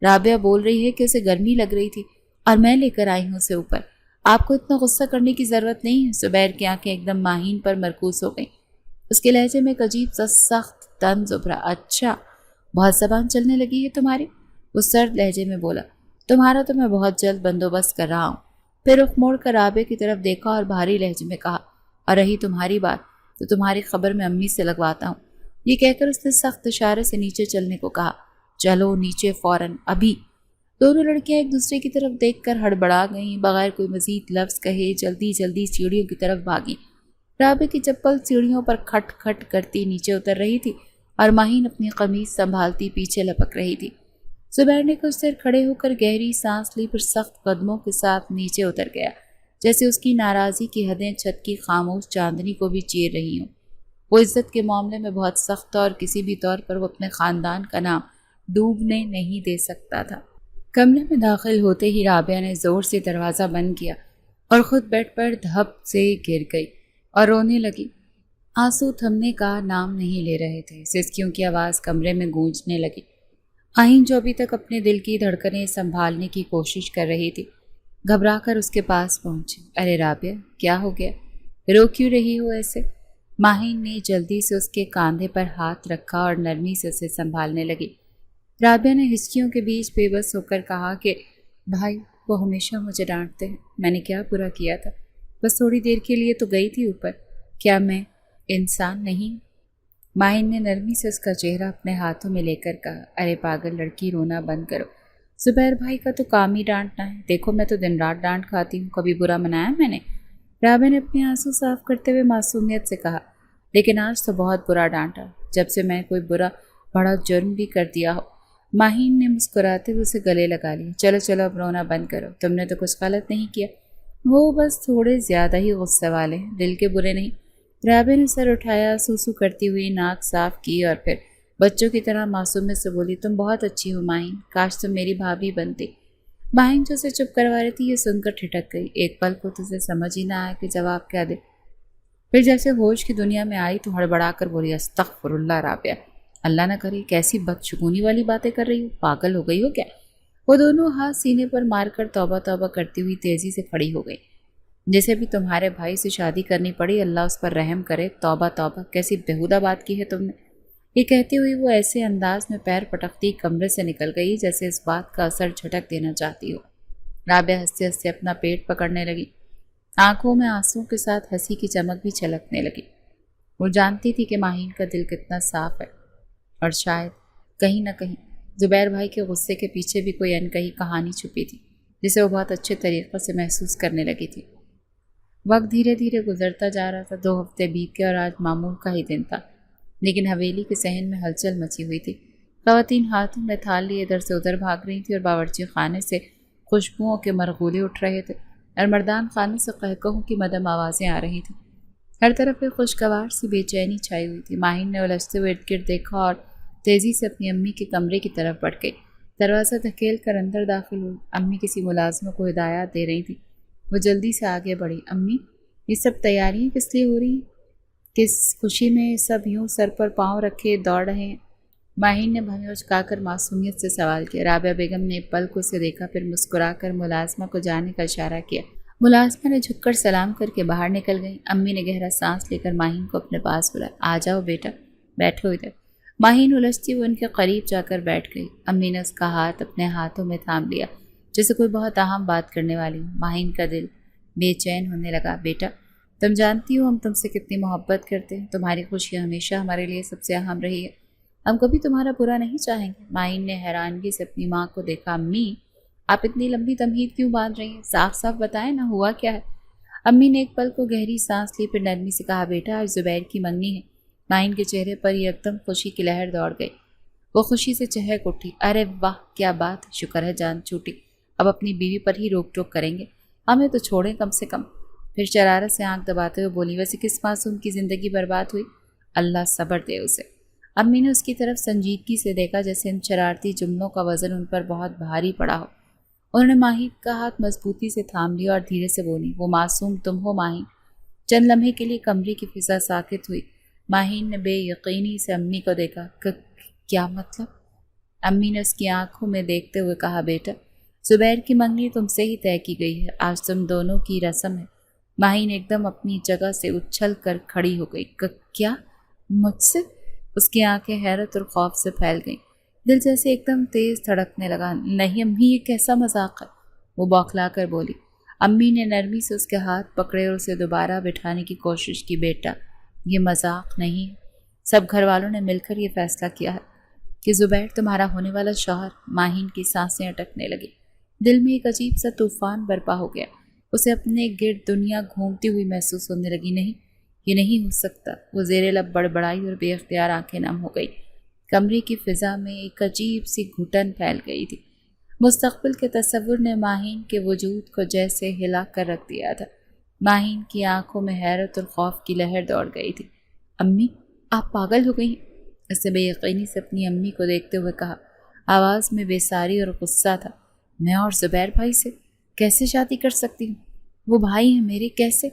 رابعہ بول رہی ہے کہ اسے گرمی لگ رہی تھی اور میں لے کر آئی ہوں اسے اوپر، آپ کو اتنا غصہ کرنے کی ضرورت نہیں ہے۔ زبیر کی آنکھیں ایک دم ماہین پر مرکوز ہو گئیں، اس کے لہجے میں ایک عجیب سا سخت طنز ابھرا۔ اچھا، بہت زبان چلنے لگی ہے تمہاری، وہ سرد لہجے میں بولا، تمہارا تو میں بہت جلد بندوبست کر رہا ہوں۔ پھر رخ موڑ کر رابعہ کی طرف دیکھا اور بھاری لہجے میں کہا، اور رہی تمہاری بات تو تمہاری خبر میں امی سے لگواتا ہوں۔ یہ کہہ کر اس نے سخت اشارے سے نیچے چلنے کو کہا۔ چلو نیچے فوراً، ابھی۔ دونوں لڑکیاں ایک دوسرے کی طرف دیکھ کر ہڑبڑا گئیں، بغیر کوئی مزید لفظ کہے جلدی جلدی سیڑھیوں کی طرف بھاگیں۔ رابعہ کی چپل سیڑھیوں پر کھٹ کھٹ کرتی نیچے اتر رہی تھی اور ماہین اپنی قمیض سنبھالتی پیچھے لپک رہی تھی۔ زبیر نے کچھ دیر کھڑے ہو کر گہری سانس لی، پھر سخت قدموں کے ساتھ نیچے اتر گیا، جیسے اس کی ناراضی کی حدیں چھت کی خاموش چاندنی کو بھی چیر رہی ہوں۔ وہ عزت کے معاملے میں بہت سخت تھا اور کسی بھی طور پر وہ اپنے خاندان کا نام ڈوبنے نہیں دے سکتا تھا۔ کمرے میں داخل ہوتے ہی رابعہ نے زور سے دروازہ بند کیا اور خود بیڈ پر دھپ سے گر گئی اور رونے لگی۔ آنسو تھمنے کا نام نہیں لے رہے تھے، سسکیوں کی آواز کمرے میں گونجنے لگی۔ آہین جو ابھی تک اپنے دل کی دھڑکنیں سنبھالنے کی کوشش کر رہی تھی، گھبرا کر اس کے پاس پہنچی۔ ارے رابعہ، کیا ہو گیا؟ رو کیوں رہی ہو ایسے؟ ماہین نے جلدی سے اس کے کاندھے پر ہاتھ رکھا اور نرمی سے اسے سنبھالنے لگی۔ رابعہ نے ہچکیوں کے بیچ بے بس ہو کر کہا کہ بھائی وہ ہمیشہ مجھے ڈانٹتے ہیں، میں نے کیا برا کیا تھا؟ بس تھوڑی دیر کے لیے تو گئی تھی اوپر، کیا میں انسان نہیں؟ ماہین نے نرمی سے اس کا چہرہ اپنے ہاتھوں میں لے کر کہا، ارے پاگل لڑکی، رونا بند کرو، زبیر بھائی کا تو کام ہی ڈانٹنا ہے، دیکھو میں تو دن رات ڈانٹ کھاتی ہوں، کبھی برا منایا میں نے؟ رابعہ نے اپنے آنسو صاف کرتے ہوئے معصومیت سے کہا، لیکن آج تو بہت برا ڈانٹا، جب سے میں کوئی بڑا جرم بھی کر دیا ہو۔ ماہین نے مسکراتے ہوئے اسے گلے لگا لیا، چلو چلو اب رونا بند کرو، تم نے تو کچھ غلط نہیں کیا، وہ بس تھوڑے زیادہ ہی غصے والے ہیں، دل کے برے نہیں۔ رابعہ نے سر اٹھایا، سوسو کرتی ہوئی ناک صاف کی اور پھر بچوں کی طرح معصومیت سے بولی، تم بہت اچھی ہو ماہین، کاش تم میری بھابھی بنتی۔ ماہین جو اسے چپ کروا رہی تھی یہ سن کر ٹھٹک گئی، ایک پل کو تو اسے سمجھ ہی نہ آیا کہ جواب کیا دے۔ پھر جیسے ہوش کی دنیا میں آئی تو ہڑبڑا کر بولی، استغفر اللہ رابعہ، اللہ نہ کرے کیسی بدشگونی والی باتیں کر رہی ہو، پاگل ہو گئی ہو کیا؟ وہ دونوں ہاتھ سینے پر مار کر توبہ توبہ کرتی ہوئی تیزی سے کھڑی ہو گئی، جیسے بھی تمہارے بھائی سے شادی کرنی پڑی اللہ اس پر رحم کرے، توبہ توبہ کیسی بےہودہ بات کی ہے تم نے۔ یہ کہتے ہوئے وہ ایسے انداز میں پیر پٹکتی کمرے سے نکل گئی جیسے اس بات کا اثر جھٹک دینا چاہتی ہو۔ رابعہ ہنستے ہنستے اپنا پیٹ پکڑنے لگی، آنکھوں میں آنسوں کے ساتھ ہنسی کی چمک بھی چھلکنے لگی۔ وہ جانتی تھی کہ ماہین کا دل کتنا صاف ہے، اور شاید کہیں نہ کہیں زبیر بھائی کے غصے کے پیچھے بھی کوئی انکہی کہانی چھپی تھی جسے وہ بہت اچھے طریقے سے محسوس کرنے لگی تھی۔ وقت دھیرے دھیرے گزرتا جا رہا تھا، 2 ہفتے بیت گئے اور آج معمول کا ہی دن تھا، لیکن حویلی کے صحن میں ہلچل مچی ہوئی تھی۔ خواتین ہاتھوں میں تھال لیے ادھر سے ادھر بھاگ رہی تھی اور باورچی خانے سے خوشبوؤں کے مرغولے اٹھ رہے تھے اور مردان خانے سے قہقہوں کی مدم آوازیں آ رہی تھیں۔ ہر طرف ایک خوشگوار سی بے چینی چھائی ہوئی تھی۔ ماہین نے الجھتے ہوئے ارد گرد دیکھا اور تیزی سے اپنی امی کے کمرے کی طرف بڑھ گئی۔ دروازہ دھکیل کر اندر داخل ہوئی۔ امی کسی ملازمہ کو ہدایات دے رہی تھی۔ وہ جلدی سے آگے بڑھی، امی یہ سب تیاریاں کس لیے ہو رہی ہیں؟ کس خوشی میں سب یوں سر پر پاؤں رکھے دوڑ رہے ہیں؟ ماہین نے بھویں اچکا کر معصومیت سے سوال کیا۔ رابعہ بیگم نے ایک پل کو اسے دیکھا، پھر مسکرا کر ملازمہ کو جانے کا اشارہ کیا۔ ملازمہ نے جھک کر سلام کر کے باہر نکل گئی۔ امی نے گہرا سانس لے کر ماہین کو اپنے پاس بلایا، آ جاؤ بیٹا، بیٹھو ادھر۔ ماہین الجھتی ہوئی ان کے قریب جا کر بیٹھ گئی۔ امی نے اس کا ہاتھ اپنے ہاتھوں میں تھام لیا جیسے کوئی بہت اہم بات کرنے والی ہو۔ ماہین کا دل بے چین ہونے لگا۔ بیٹا تم جانتی ہو ہم تم سے کتنی محبت کرتے ہیں، تمہاری خوشی ہمیشہ ہمارے لیے سب سے اہم رہی ہے، ہم کبھی تمہارا برا نہیں چاہیں گے۔ ماہین نے حیرانگی سے اپنی ماں کو دیکھا، امی آپ اتنی لمبی تمہید کیوں باندھ رہی ہیں؟ صاف صاف بتائیں نا ہوا کیا ہے؟ امی نے ایک پل کو گہری سانس لی، پھر نرمی سے کہا، بیٹا آج زبیر کی منگنی ہے۔ ماہین کے چہرے پر یکدم خوشی کی لہر دوڑ گئی، وہ خوشی سے چہک اٹھی، ارے واہ کیا بات، شکر ہے جان چھوٹی، اب اپنی بیوی پر ہی روک ٹوک کریں گے، ہمیں تو چھوڑیں کم سے کم۔ پھر شرارت سے آنکھ دباتے ہوئے بولی، ویسے کس معصوم کی زندگی برباد ہوئی؟ اللہ صبر دے اسے۔ امی نے اس کی طرف سنجیدگی سے دیکھا جیسے ان شرارتی جملوں کا وزن ان پر بہت بھاری پڑا ہو۔ انہوں نے ماہین کا ہاتھ مضبوطی سے تھام لیا اور دھیرے سے بولی، وہ معصوم تم ہو ماہین۔ چند لمحے کے لیے کمرے کی فضا ساکت ہوئی۔ ماہین نے بے یقینی سے امی کو دیکھا، کیا مطلب؟ امی نے اس کی آنکھوں میں دیکھتے ہوئے کہا، بیٹا زبیر کی منگنی تم سے ہی طے کی گئی ہے، آج تم دونوں کی رسم ہے۔ ماہین ایک دم اپنی جگہ سے اچھل کر کھڑی ہو گئی، کیا مجھ سے؟ اس کی آنکھیں حیرت اور خوف سے پھیل گئیں، دل جیسے ایک دم تیز دھڑکنے لگا۔ نہیں امی یہ کیسا مذاق ہے؟ وہ بوکھلا کر بولی۔ امی نے نرمی سے اس کے ہاتھ پکڑے اور اسے دوبارہ بٹھانے کی کوشش کی، بیٹا یہ مذاق نہیں ہے، سب گھر والوں نے مل کر یہ فیصلہ کیا ہے کہ زبیر تمہارا ہونے والا شوہر۔ ماہین کی سانسیں اٹکنے لگی، دل میں ایک عجیب سا طوفان برپا ہو گیا، اسے اپنے گرد دنیا گھومتی ہوئی محسوس ہونے لگی۔ نہیں یہ نہیں ہو سکتا، وہ زیر لب بڑبڑائی اور بے اختیار آنکھیں نم ہو گئی۔ کمرے کی فضا میں ایک عجیب سی گھٹن پھیل گئی تھی، مستقبل کے تصور نے ماہین کے وجود کو جیسے ہلا کر رکھ دیا تھا۔ ماہین کی آنکھوں میں حیرت اور خوف کی لہر دوڑ گئی تھی۔ امی آپ پاگل ہو گئی؟ اس نے بے یقینی سے اپنی امی کو دیکھتے ہوئے کہا، آواز میں بیساری اور غصہ تھا۔ میں اور زبیر بھائی سے کیسے شادی کر سکتی ہوں؟ وہ بھائی ہیں میرے، کیسے؟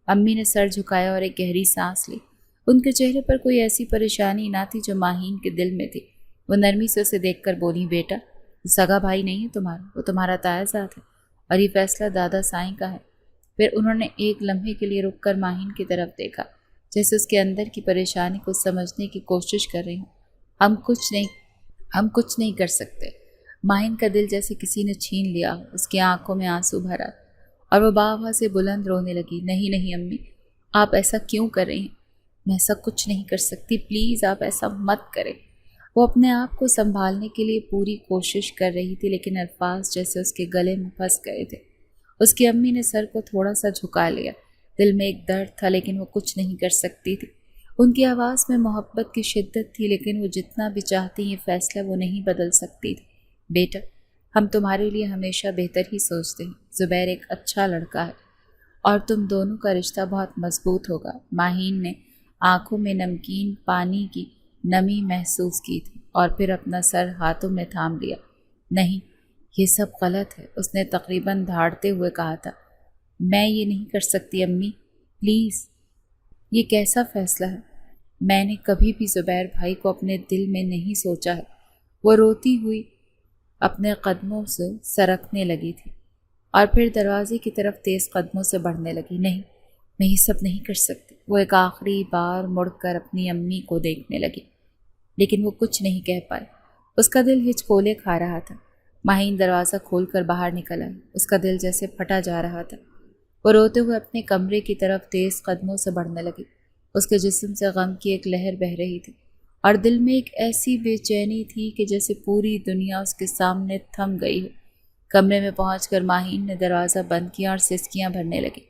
امی نے سر جھکایا اور ایک گہری سانس لی۔ ان کے چہرے پر کوئی ایسی پریشانی نہ تھی جو ماہین کے دل میں تھی۔ وہ نرمی سے اسے دیکھ کر بولی، بیٹا سگا بھائی نہیں ہے تمہارا، وہ تمہارا تایا ذات ہے اور یہ فیصلہ دادا سائیں کا ہے۔ پھر انہوں نے ایک لمحے کے لیے رک کر ماہین کی طرف دیکھا جیسے اس کے اندر کی پریشانی کو سمجھنے کی کوشش کر رہی ہوں۔ ہم کچھ نہیں کر سکتے۔ ماہین کا دل جیسے کسی نے چھین لیا، اس کی آنکھوں میں آنسو بھرا اور وہ باوا سے بلند رونے لگی۔ نہیں نہیں امی، آپ ایسا کیوں کر رہی ہیں؟ میں ایسا کچھ نہیں کر سکتی، پلیز آپ ایسا مت کریں۔ وہ اپنے آپ کو سنبھالنے کے لیے پوری کوشش کر رہی تھی، لیکن الفاظ جیسے اس کے گلے میں پھنس گئے تھے۔ اس کی امی نے سر کو تھوڑا سا جھکا لیا۔ دل میں ایک درد تھا لیکن وہ کچھ نہیں کر سکتی تھی۔ ان کی آواز میں محبت کی شدت تھی، لیکن وہ جتنا بھی چاہتی یہ فیصلہ وہ نہیں بدل سکتی تھی۔ بیٹا، ہم تمہارے لیے ہمیشہ بہتر ہی سوچتے ہیں۔ زبیر ایک اچھا لڑکا ہے اور تم دونوں کا رشتہ بہت مضبوط ہوگا۔ ماہین نے آنکھوں میں نمکین پانی کی نمی محسوس کی تھی اور پھر اپنا سر ہاتھوں میں تھام لیا۔ نہیں، یہ سب غلط ہے، اس نے تقریباً دھاڑتے ہوئے کہا تھا۔ میں یہ نہیں کر سکتی امی، پلیز۔ یہ کیسا فیصلہ ہے؟ میں نے کبھی بھی زبیر بھائی کو اپنے دل میں نہیں سوچا ہے۔ وہ روتی ہوئی اپنے قدموں سے سرکنے لگی تھی اور پھر دروازے کی طرف تیز قدموں سے بڑھنے لگی۔ نہیں، میں یہ سب نہیں کر سکتی۔ وہ ایک آخری بار مڑ کر اپنی امی کو دیکھنے لگی، لیکن وہ کچھ نہیں کہہ پائے۔ اس کا دل ہچکولے کھا رہا تھا۔ ماہین دروازہ کھول کر باہر نکل آئی۔ اس کا دل جیسے پھٹا جا رہا تھا۔ وہ روتے ہوئے اپنے کمرے کی طرف تیز قدموں سے بڑھنے لگی۔ اس کے جسم سے غم کی ایک لہر بہہ رہی تھی اور دل میں ایک ایسی بے چینی تھی کہ جیسے پوری دنیا اس کے سامنے تھم گئی ہو۔ کمرے میں پہنچ کر ماہین نے دروازہ بند کیا اور سسکیاں بھرنے لگی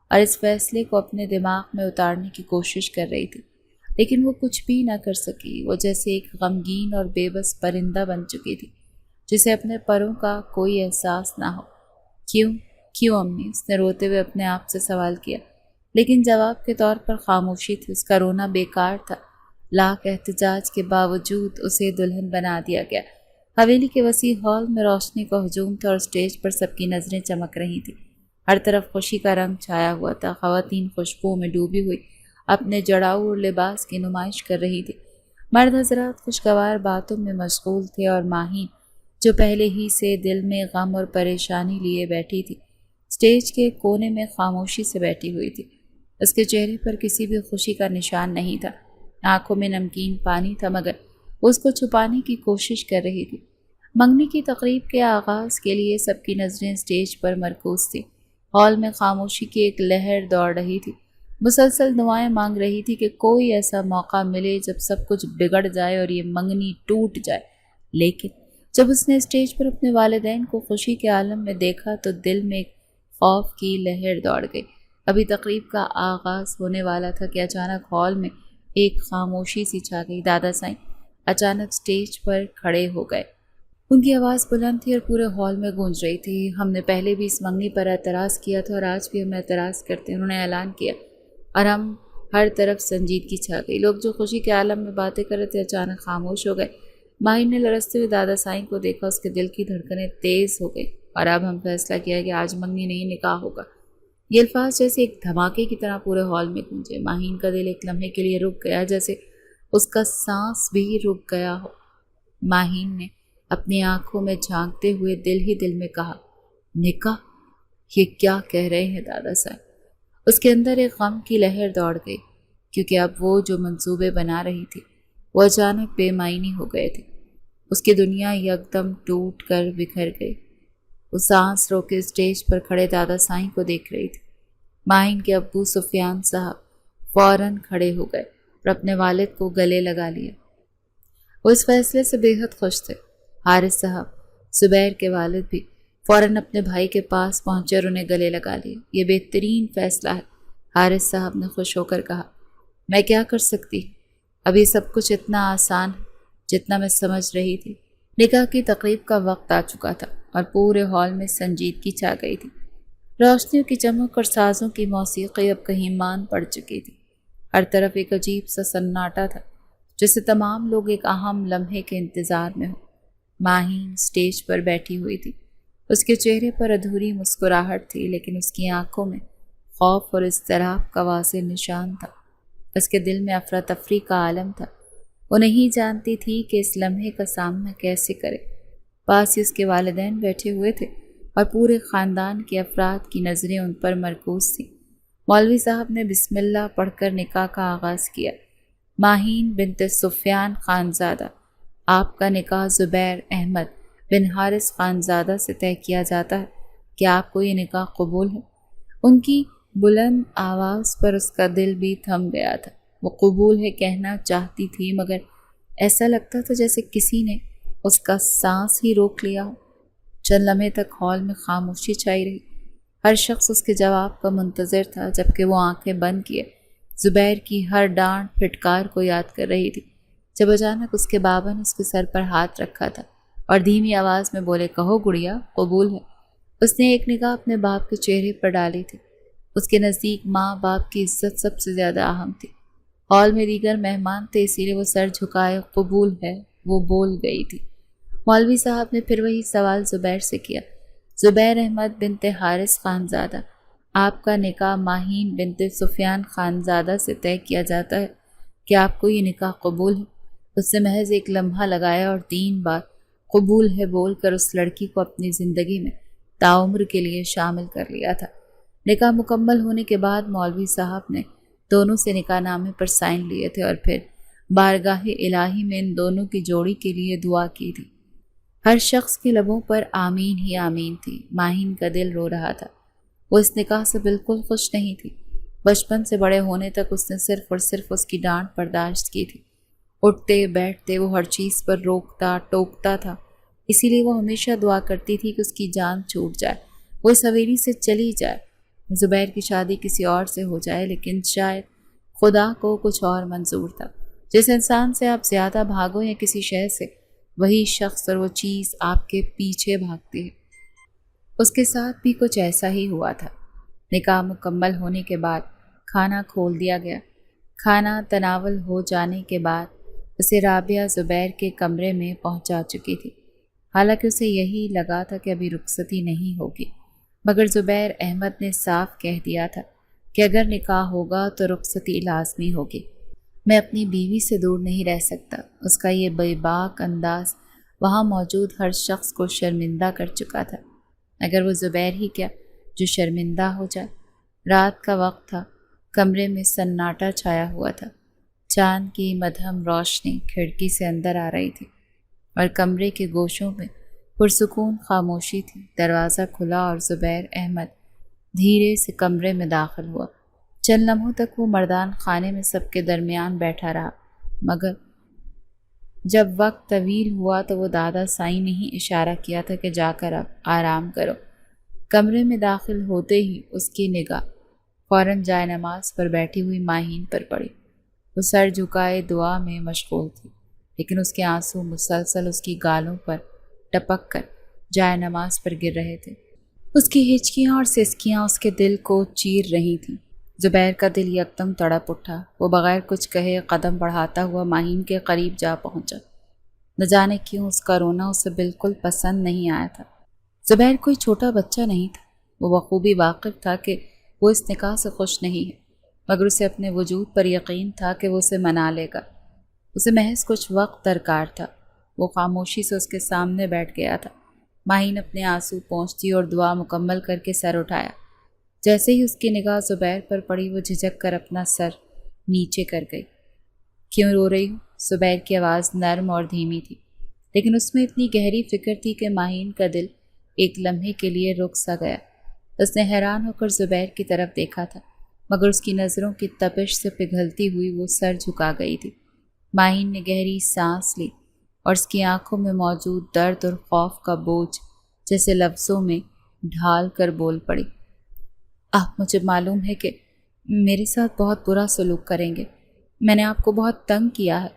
اور اس فیصلے کو اپنے دماغ میں اتارنے کی کوشش کر رہی تھی، لیکن وہ کچھ بھی نہ کر سکی۔ وہ جیسے ایک غمگین اور بے بس پرندہ بن چکی تھی جسے اپنے پروں کا کوئی احساس نہ ہو۔ کیوں امی؟ اس نے روتے ہوئے اپنے آپ سے سوال کیا، لیکن جواب کے طور پر خاموشی تھی۔ اس کا رونا بیکار تھا۔ لاکھ احتجاج کے باوجود اسے دلہن بنا دیا گیا۔ حویلی کے وسیع ہال میں روشنی کا ہجوم تھا اور اسٹیج پر سب کی نظریں چمک رہی تھیں۔ ہر طرف خوشی کا رنگ چھایا ہوا تھا۔ خواتین خوشبوؤں میں ڈوبی ہوئی اپنے جڑاؤ اور لباس کی نمائش کر رہی تھی۔ مرد حضرات خوشگوار باتوں میں مشغول تھے اور ماہین جو پہلے ہی سے دل میں غم اور پریشانی لیے بیٹھی تھی، اسٹیج کے کونے میں خاموشی سے بیٹھی ہوئی تھی۔ اس کے چہرے پر کسی بھی خوشی کا نشان نہیں تھا۔ آنکھوں میں نمکین پانی تھا، مگر وہ اس کو چھپانے کی کوشش کر رہی تھی۔ منگنی کی تقریب کے آغاز کے لیے سب کی نظریں اسٹیج پر مرکوز تھیں۔ ہال میں خاموشی کی ایک لہر دوڑ رہی تھی، مسلسل دعائیں مانگ رہی تھی کہ کوئی ایسا موقع ملے جب سب کچھ بگڑ جائے اور یہ منگنی ٹوٹ جائے۔ لیکن جب اس نے اسٹیج پر اپنے والدین کو خوشی کے عالم میں دیکھا تو دل میں ایک خوف کی لہر دوڑ گئی۔ ابھی تقریب کا آغاز ہونے والا تھا کہ اچانک ہال میں ایک خاموشی سی چھا گئی۔ دادا سائیں اچانک اسٹیج پر کھڑے ہو گئے۔ ان کی آواز بلند تھی اور پورے ہال میں گونج رہی تھی۔ ہم نے پہلے بھی اس منگنی پر اعتراض کیا تھا اور آج بھی ہم اعتراض کرتے ہیں، انہوں نے اعلان کیا، اور ہم ہر طرف سنجیدگی چھا گئی۔ لوگ جو خوشی کے عالم میں باتیں کر رہے تھے اچانک خاموش ہو گئے۔ ماہین نے لرزتے ہوئے دادا سائیں کو دیکھا۔ اس کے دل کی دھڑکنیں تیز ہو گئی۔ اور اب ہم فیصلہ کیا کہ آج منگنی نہیں، نکاح ہوگا۔ یہ الفاظ جیسے ایک دھماکے کی طرح پورے ہال میں گونجے۔ ماہین کا دل ایک لمحے کے لیے رک گیا، جیسے اس کا سانس بھی رک گیا ہو۔ ماہین نے اپنی آنکھوں میں جھانکتے ہوئے دل ہی دل میں کہا، نکاح؟ یہ کیا کہہ رہے ہیں دادا صاحب؟ اس کے اندر ایک غم کی لہر دوڑ گئی، کیونکہ اب وہ جو منصوبے بنا رہی تھی وہ اچانک بے معنی ہو گئے تھے۔ اس کی دنیا یکدم ٹوٹ کر بکھر گئی۔ وہ سانس روکے اسٹیج پر کھڑے دادا سائیں کو دیکھ رہی تھی۔ ماہین کے ابو سفیان صاحب فوراً کھڑے ہو گئے اور اپنے والد کو گلے لگا لیا۔ وہ اس فیصلے سے بے حد خوش تھے۔ حارث صاحب، زبیر کے والد بھی فوراً اپنے بھائی کے پاس پہنچے اور انہیں گلے لگا لیا۔ یہ بہترین فیصلہ ہے، حارث صاحب نے خوش ہو کر کہا۔ میں کیا کر سکتی؟ اب یہ سب کچھ اتنا آسان ہے جتنا میں سمجھ رہی تھی۔ نکاح کی تقریب کا وقت آ چکا تھا اور پورے ہال میں سنجیدگی چھا گئی تھی۔ روشنیوں کی چمک اور سازوں کی موسیقی اب کہیں مان پڑ چکی تھی۔ ہر طرف ایک عجیب سا سناٹا تھا، جسے تمام لوگ ایک اہم لمحے کے انتظار میں ہو۔ ماہین اسٹیج پر بیٹھی ہوئی تھی۔ اس کے چہرے پر ادھوری مسکراہٹ تھی، لیکن اس کی آنکھوں میں خوف اور اضطراب کا واضح نشان تھا۔ اس کے دل میں افراتفری کا عالم تھا۔ وہ نہیں جانتی تھی کہ اس لمحے کا سامنا کیسے کرے۔ پاس ہی اس کے والدین بیٹھے ہوئے تھے اور پورے خاندان کے افراد کی نظریں ان پر مرکوز تھیں۔ مولوی صاحب نے بسم اللہ پڑھ کر نکاح کا آغاز کیا۔ ماہین بنت سفیان خانزادہ، آپ کا نکاح زبیر احمد بن حارث خانزادہ سے طے کیا جاتا ہے کہ آپ کو یہ نکاح قبول ہے۔ ان کی بلند آواز پر اس کا دل بھی تھم گیا تھا۔ وہ قبول ہے کہنا چاہتی تھی، مگر ایسا لگتا تھا جیسے کسی نے اس کا سانس ہی روک لیا ہو۔ چند لمحے تک ہال میں خاموشی چھائی رہی۔ ہر شخص اس کے جواب کا منتظر تھا، جبکہ وہ آنکھیں بند کیے زبیر کی ہر ڈانٹ پھٹکار کو یاد کر رہی تھی، جب اچانک اس کے بابا نے اس کے سر پر ہاتھ رکھا تھا اور دھیمی آواز میں بولے، کہو گڑیا، قبول ہے۔ اس نے ایک نگاہ اپنے باپ کے چہرے پر ڈالی تھی۔ اس کے نزدیک ماں باپ کی عزت سب سے زیادہ اہم تھی۔ ہال میں دیگر مہمان تھے، اسی لیے وہ سر جھکائے قبول ہے وہ بول گئی تھی۔ مولوی صاحب نے پھر وہی سوال زبیر سے کیا، زبیر احمد بنت حارث خانزادہ، آپ کا نکاح ماہین بنت سفیان خانزادہ سے طے کیا جاتا ہے، کہ آپ کو یہ نکاح قبول ہے؟ اس نے محض ایک لمحہ لگایا اور 3 بار قبول ہے بول کر اس لڑکی کو اپنی زندگی میں تعمر کے لیے شامل کر لیا تھا۔ نکاح مکمل ہونے کے بعد مولوی صاحب نے دونوں سے نکاح نامے پر سائن لیے تھے اور پھر بارگاہ الہی میں ان دونوں کی جوڑی کے لیے دعا کی تھی۔ ہر شخص کے لبوں پر آمین ہی آمین تھی۔ ماہین کا دل رو رہا تھا۔ وہ اس نکاح سے بالکل خوش نہیں تھی۔ بچپن سے بڑے ہونے تک اس نے صرف اور صرف اس کی ڈانٹ برداشت کی تھی۔ اٹھتے بیٹھتے وہ ہر چیز پر روکتا ٹوکتا تھا، اسی لیے وہ ہمیشہ دعا کرتی تھی کہ اس کی جان چھوٹ جائے، وہ اس حویلی سے چلی جائے، زبیر کی شادی کسی اور سے ہو جائے۔ لیکن شاید خدا کو کچھ اور منظور تھا۔ جس انسان سے آپ زیادہ بھاگو یا کسی شے سے، وہی شخص اور وہ چیز آپ کے پیچھے بھاگتی ہے۔ اس کے ساتھ بھی کچھ ایسا ہی ہوا تھا۔ نکاح مکمل ہونے کے بعد کھانا کھول دیا گیا۔ کھانا تناول ہو جانے کے بعد اسے رابعہ زبیر کے کمرے میں پہنچا چکی تھی۔ حالانکہ اسے یہی لگا تھا کہ ابھی رخصتی نہیں ہوگی، مگر زبیر احمد نے صاف کہہ دیا تھا کہ اگر نکاح ہوگا تو رخصتی لازمی ہوگی۔ میں اپنی بیوی سے دور نہیں رہ سکتا۔ اس کا یہ بے باک انداز وہاں موجود ہر شخص کو شرمندہ کر چکا تھا، اگر وہ زبیر ہی کیا جو شرمندہ ہو جائے۔ رات کا وقت تھا، کمرے میں سناٹا چھایا ہوا تھا۔ چاند کی مدھم روشنی کھڑکی سے اندر آ رہی تھی اور کمرے کے گوشوں میں پرسکون خاموشی تھی۔ دروازہ کھلا اور زبیر احمد دھیرے سے کمرے میں داخل ہوا۔ چند لمحوں تک وہ مردان خانے میں سب کے درمیان بیٹھا رہا، مگر جب وقت طویل ہوا تو وہ دادا سائی نے ہی اشارہ کیا تھا کہ جا کر اب آرام کرو۔ کمرے میں داخل ہوتے ہی اس کی نگاہ فوراً جائے نماز پر بیٹھی ہوئی ماہین پر پڑی۔ وہ سر جھکائے دعا میں مشغول تھی، لیکن اس کے آنسو مسلسل اس کی گالوں پر ٹپک کر جائے نماز پر گر رہے تھے۔ اس کی ہچکیاں اور سسکیاں اس کے دل کو چیر رہی تھیں۔ زبیر کا دل یکدم تڑپ اٹھا۔ وہ بغیر کچھ کہے قدم بڑھاتا ہوا ماہین کے قریب جا پہنچا۔ نہ جانے کیوں اس کا رونا اسے بالکل پسند نہیں آیا تھا۔ زبیر کوئی چھوٹا بچہ نہیں تھا۔ وہ بخوبی واقف تھا کہ وہ اس نکاح سے خوش نہیں ہے، مگر اسے اپنے وجود پر یقین تھا کہ وہ اسے منا لے گا۔ اسے محض کچھ وقت درکار تھا۔ وہ خاموشی سے اس کے سامنے بیٹھ گیا تھا۔ ماہین اپنے آنسو پونچھتی اور دعا مکمل کر کے سر اٹھایا۔ جیسے ہی اس کی نگاہ زبیر پر پڑی، وہ جھجک کر اپنا سر نیچے کر گئی۔ کیوں رو رہی ہوں؟ زبیر کی آواز نرم اور دھیمی تھی، لیکن اس میں اتنی گہری فکر تھی کہ ماہین کا دل ایک لمحے کے لیے رک سا گیا۔ اس نے حیران ہو کر زبیر کی طرف دیکھا تھا، مگر اس کی نظروں کی تپش سے پگھلتی ہوئی وہ سر جھکا گئی تھی۔ ماہین نے گہری سانس لی اور اس کی آنکھوں میں موجود درد اور خوف کا بوجھ جیسے لفظوں میں ڈھال کر بول پڑی، آپ مجھے معلوم ہے کہ میرے ساتھ بہت برا سلوک کریں گے۔ میں نے آپ کو بہت تنگ کیا ہے۔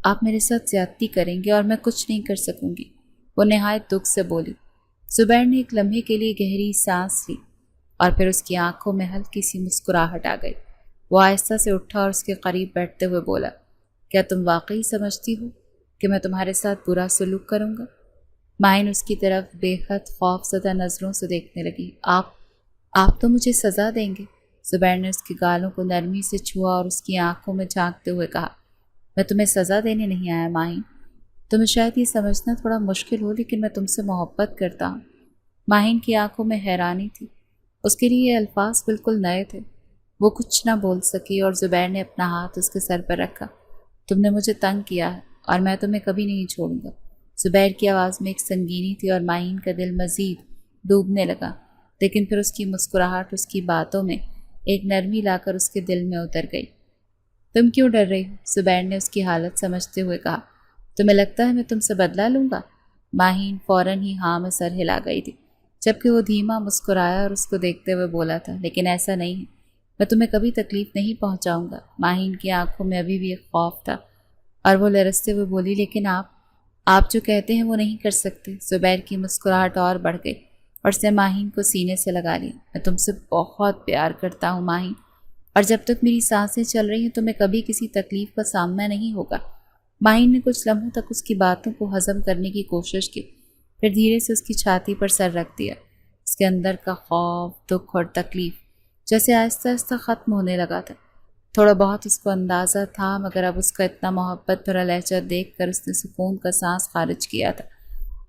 آپ میرے ساتھ زیادتی کریں گے اور میں کچھ نہیں کر سکوں گی، وہ نہایت دکھ سے بولی۔ زبیر نے ایک لمحے کے لیے گہری سانس لی اور پھر اس کی آنکھوں میں ہلکی سی مسکراہٹ آ گئی۔ وہ آہستہ سے اٹھا اور اس کے قریب بیٹھتے ہوئے بولا، کیا تم واقعی سمجھتی ہو کہ میں تمہارے ساتھ برا سلوک کروں گا؟ ماہین اس کی طرف بے حد خوف زدہ نظروں سے دیکھنے لگی۔ آپ تو مجھے سزا دیں گے؟ زبیر نے اس کی گالوں کو نرمی سے چھوا اور اس کی آنکھوں میں جھانکتے ہوئے کہا، میں تمہیں سزا دینے نہیں آیا ماہین۔ تمہیں شاید یہ سمجھنا تھوڑا مشکل ہو، لیکن میں تم سے محبت کرتا ہوں۔ ماہین کی آنکھوں میں حیرانی تھی۔ اس کے لیے یہ الفاظ بالکل نئے تھے۔ وہ کچھ نہ بول سکی اور زبیر نے اپنا ہاتھ اس کے سر پر رکھا۔ تم نے مجھے تنگ کیا ہے اور میں تمہیں کبھی نہیں چھوڑوں گا۔ زبیر کی آواز میں ایک سنگینی تھی اور ماہین کا دل مزید ڈوبنے لگا، لیکن پھر اس کی مسکراہٹ اس کی باتوں میں ایک نرمی لا کر اس کے دل میں اتر گئی۔ تم کیوں ڈر رہی ہو؟ زبیر نے اس کی حالت سمجھتے ہوئے کہا۔ تمہیں لگتا ہے میں تم سے بدلہ لوں گا؟ ماہین فوراً ہی ہاں میں سر ہلا گئی تھی، جبکہ وہ دھیما مسکرایا اور اس کو دیکھتے ہوئے بولا تھا، لیکن ایسا نہیں ہے، میں تمہیں کبھی تکلیف نہیں پہنچاؤں گا۔ ماہین کی آنکھوں میں ابھی بھی ایک خوف تھا اور وہ لرزتے ہوئے بولی، لیکن آپ جو کہتے ہیں وہ نہیں کر سکتے۔ زبیر کی مسکراہٹ اور بڑھ گئی اور اس نے ماہین کو سینے سے لگا لیا۔ میں تم سے بہت پیار کرتا ہوں ماہین، اور جب تک میری سانسیں چل رہی ہیں تمہیں کبھی کسی تکلیف کا سامنا نہیں ہوگا۔ ماہین نے کچھ لمحوں تک اس کی باتوں کو ہضم کرنے کی کوشش کی، پھر دھیرے سے اس کی چھاتی پر سر رکھ دیا۔ اس کے اندر کا خوف، دکھ اور تکلیف جیسے آہستہ آہستہ ختم ہونے لگا تھا۔ تھوڑا بہت اس کو اندازہ تھا، مگر اب اس کا اتنا محبت بھرا لہجہ دیکھ کر اس نے سکون کا سانس خارج کیا تھا۔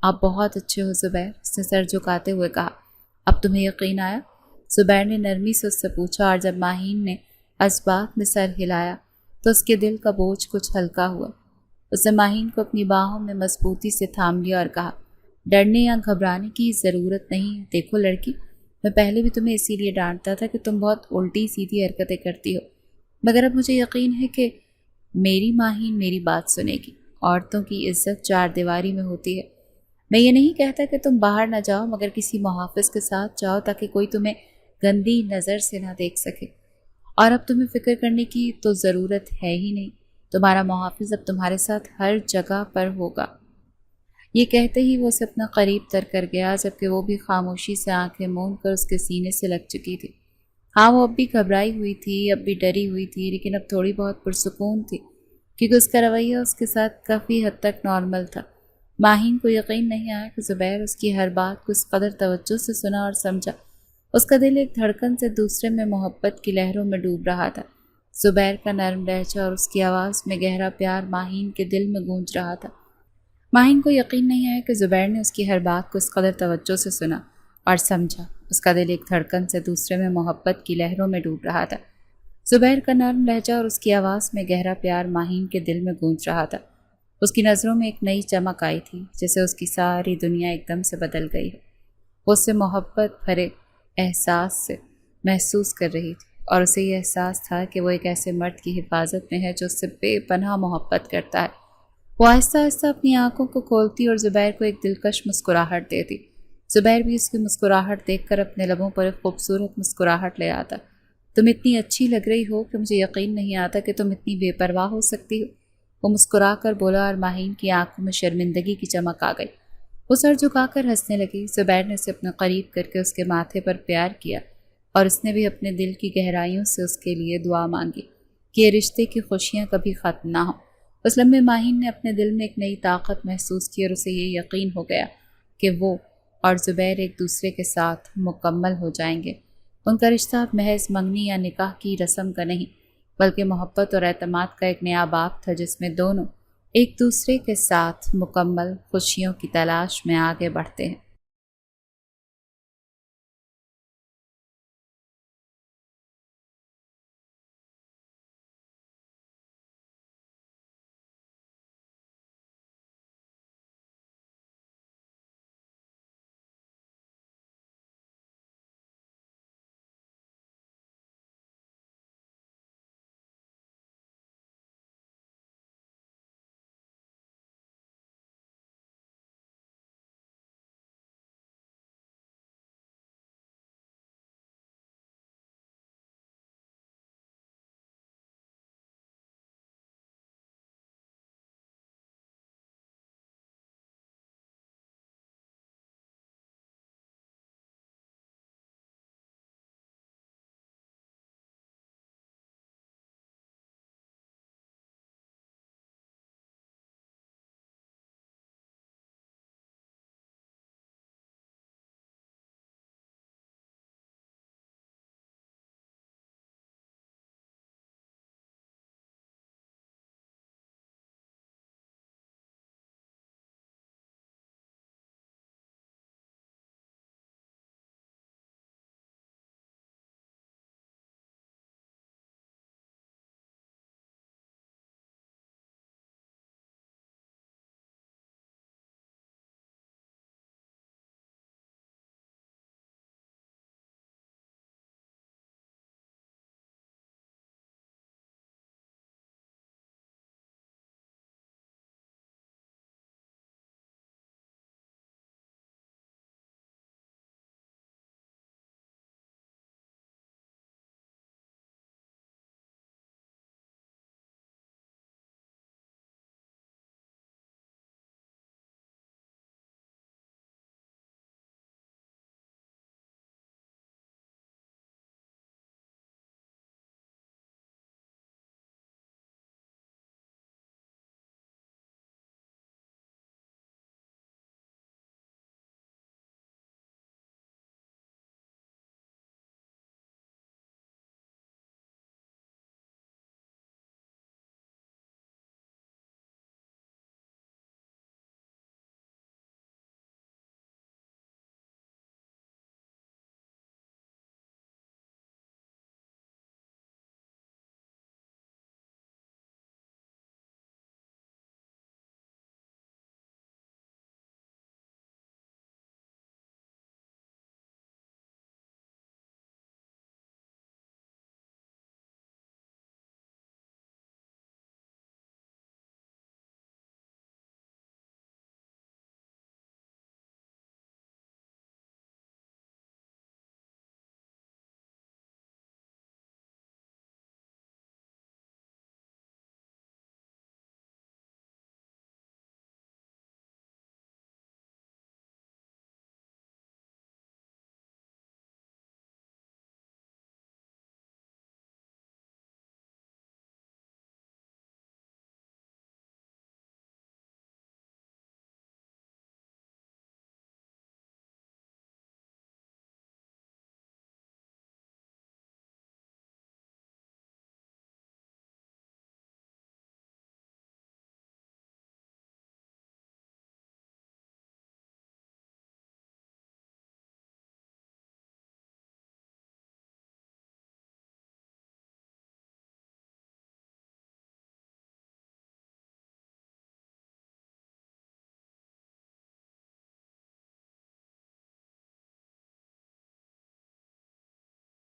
آپ بہت اچھے ہو زبیر، اس نے سر جھکاتے ہوئے کہا۔ اب تمہیں یقین آیا؟ زبیر نے نرمی سے اس سے پوچھا، اور جب ماہین نے اس بات میں سر ہلایا تو اس کے دل کا بوجھ کچھ ہلکا ہوا۔ اس نے ماہین کو اپنی باہوں میں مضبوطی سے تھام لیا اور کہا، ڈرنے یا گھبرانے کی ضرورت نہیں ہے۔ دیکھو لڑکی، میں پہلے بھی تمہیں اسی لیے ڈانٹتا تھا کہ تم بہت الٹی سیدھی حرکتیں کرتی ہو، مگر اب مجھے یقین ہے کہ میری ماہین میری بات سنے گی۔ عورتوں کی عزت چار دیواری میں ہوتی ہے۔ میں یہ نہیں کہتا کہ تم باہر نہ جاؤ، مگر کسی محافظ کے ساتھ جاؤ تاکہ کوئی تمہیں گندی نظر سے نہ دیکھ سکے۔ اور اب تمہیں فکر کرنے کی تو ضرورت ہے ہی نہیں، تمہارا محافظ اب تمہارے ساتھ ہر جگہ پر ہوگا۔ یہ کہتے ہی وہ اسے اپنا قریب تر کر گیا، جبکہ وہ بھی خاموشی سے آنکھیں موند کر اس کے سینے سے لگ چکی تھی۔ ہاں، وہ اب بھی گھبرائی ہوئی تھی، اب بھی ڈری ہوئی تھی، لیکن اب تھوڑی بہت پرسکون تھی، کیونکہ اس کا رویہ اس کے ساتھ کافی حد تک نارمل تھا۔ ماہین کو یقین نہیں آیا کہ زبیر اس کی ہر بات کو اس قدر توجہ سے سنا اور سمجھا۔ اس کا دل ایک دھڑکن سے دوسرے میں محبت کی لہروں میں ڈوب رہا تھا۔ زبیر کا نرم لہجہ اور اس کی آواز میں گہرا پیار ماہین کے دل میں گونج رہا تھا۔ ماہین کو یقین نہیں آیا کہ زبیر نے اس کی ہر بات کو اس قدر توجہ سے سنا اور سمجھا۔ اس کا دل ایک دھڑکن سے دوسرے میں محبت کی لہروں میں ڈوب رہا تھا۔ زبیر کا نرم لہجہ اور اس کی آواز میں گہرا پیار ماہین کے دل میں گونج رہا تھا۔ اس کی نظروں میں ایک نئی چمک آئی تھی، جیسے اس کی ساری دنیا ایک دم سے بدل گئی ہے۔ وہ اس سے محبت بھرے احساس سے محسوس کر رہی تھی، اور اسے یہ احساس تھا کہ وہ ایک ایسے مرد کی حفاظت میں ہے جو اس سے بے پناہ محبت کرتا ہے۔ وہ آہستہ آہستہ اپنی آنکھوں کو کھولتی اور زبیر کو ایک دلکش مسکراہٹ دیتی۔ زبیر بھی اس کی مسکراہٹ دیکھ کر اپنے لبوں پر ایک خوبصورت مسکراہٹ لے آتا۔ تم اتنی اچھی لگ رہی ہو کہ مجھے یقین نہیں آتا کہ تم اتنی بے پرواہ ہو سکتی ہو، وہ مسکرا کر بولا، اور ماہین کی آنکھوں میں شرمندگی کی چمک آ گئی۔ وہ سر جھکا کر ہنسنے لگی۔ زبیر نے اسے اپنے قریب کر کے اس کے ماتھے پر پیار کیا، اور اس نے بھی اپنے دل کی گہرائیوں سے اس کے لیے دعا مانگی کہ یہ رشتے کی خوشیاں کبھی ختم نہ ہوں۔ اس لمحے ماہین نے اپنے دل میں ایک نئی طاقت محسوس کی، اور اسے یہ یقین ہو گیا کہ وہ اور زبیر ایک دوسرے کے ساتھ مکمل ہو جائیں گے۔ ان کا رشتہ اب محض منگنی یا نکاح کی رسم کا نہیں، بلکہ محبت اور اعتماد کا ایک نیا باب تھا، جس میں دونوں ایک دوسرے کے ساتھ مکمل خوشیوں کی تلاش میں آگے بڑھتے ہیں۔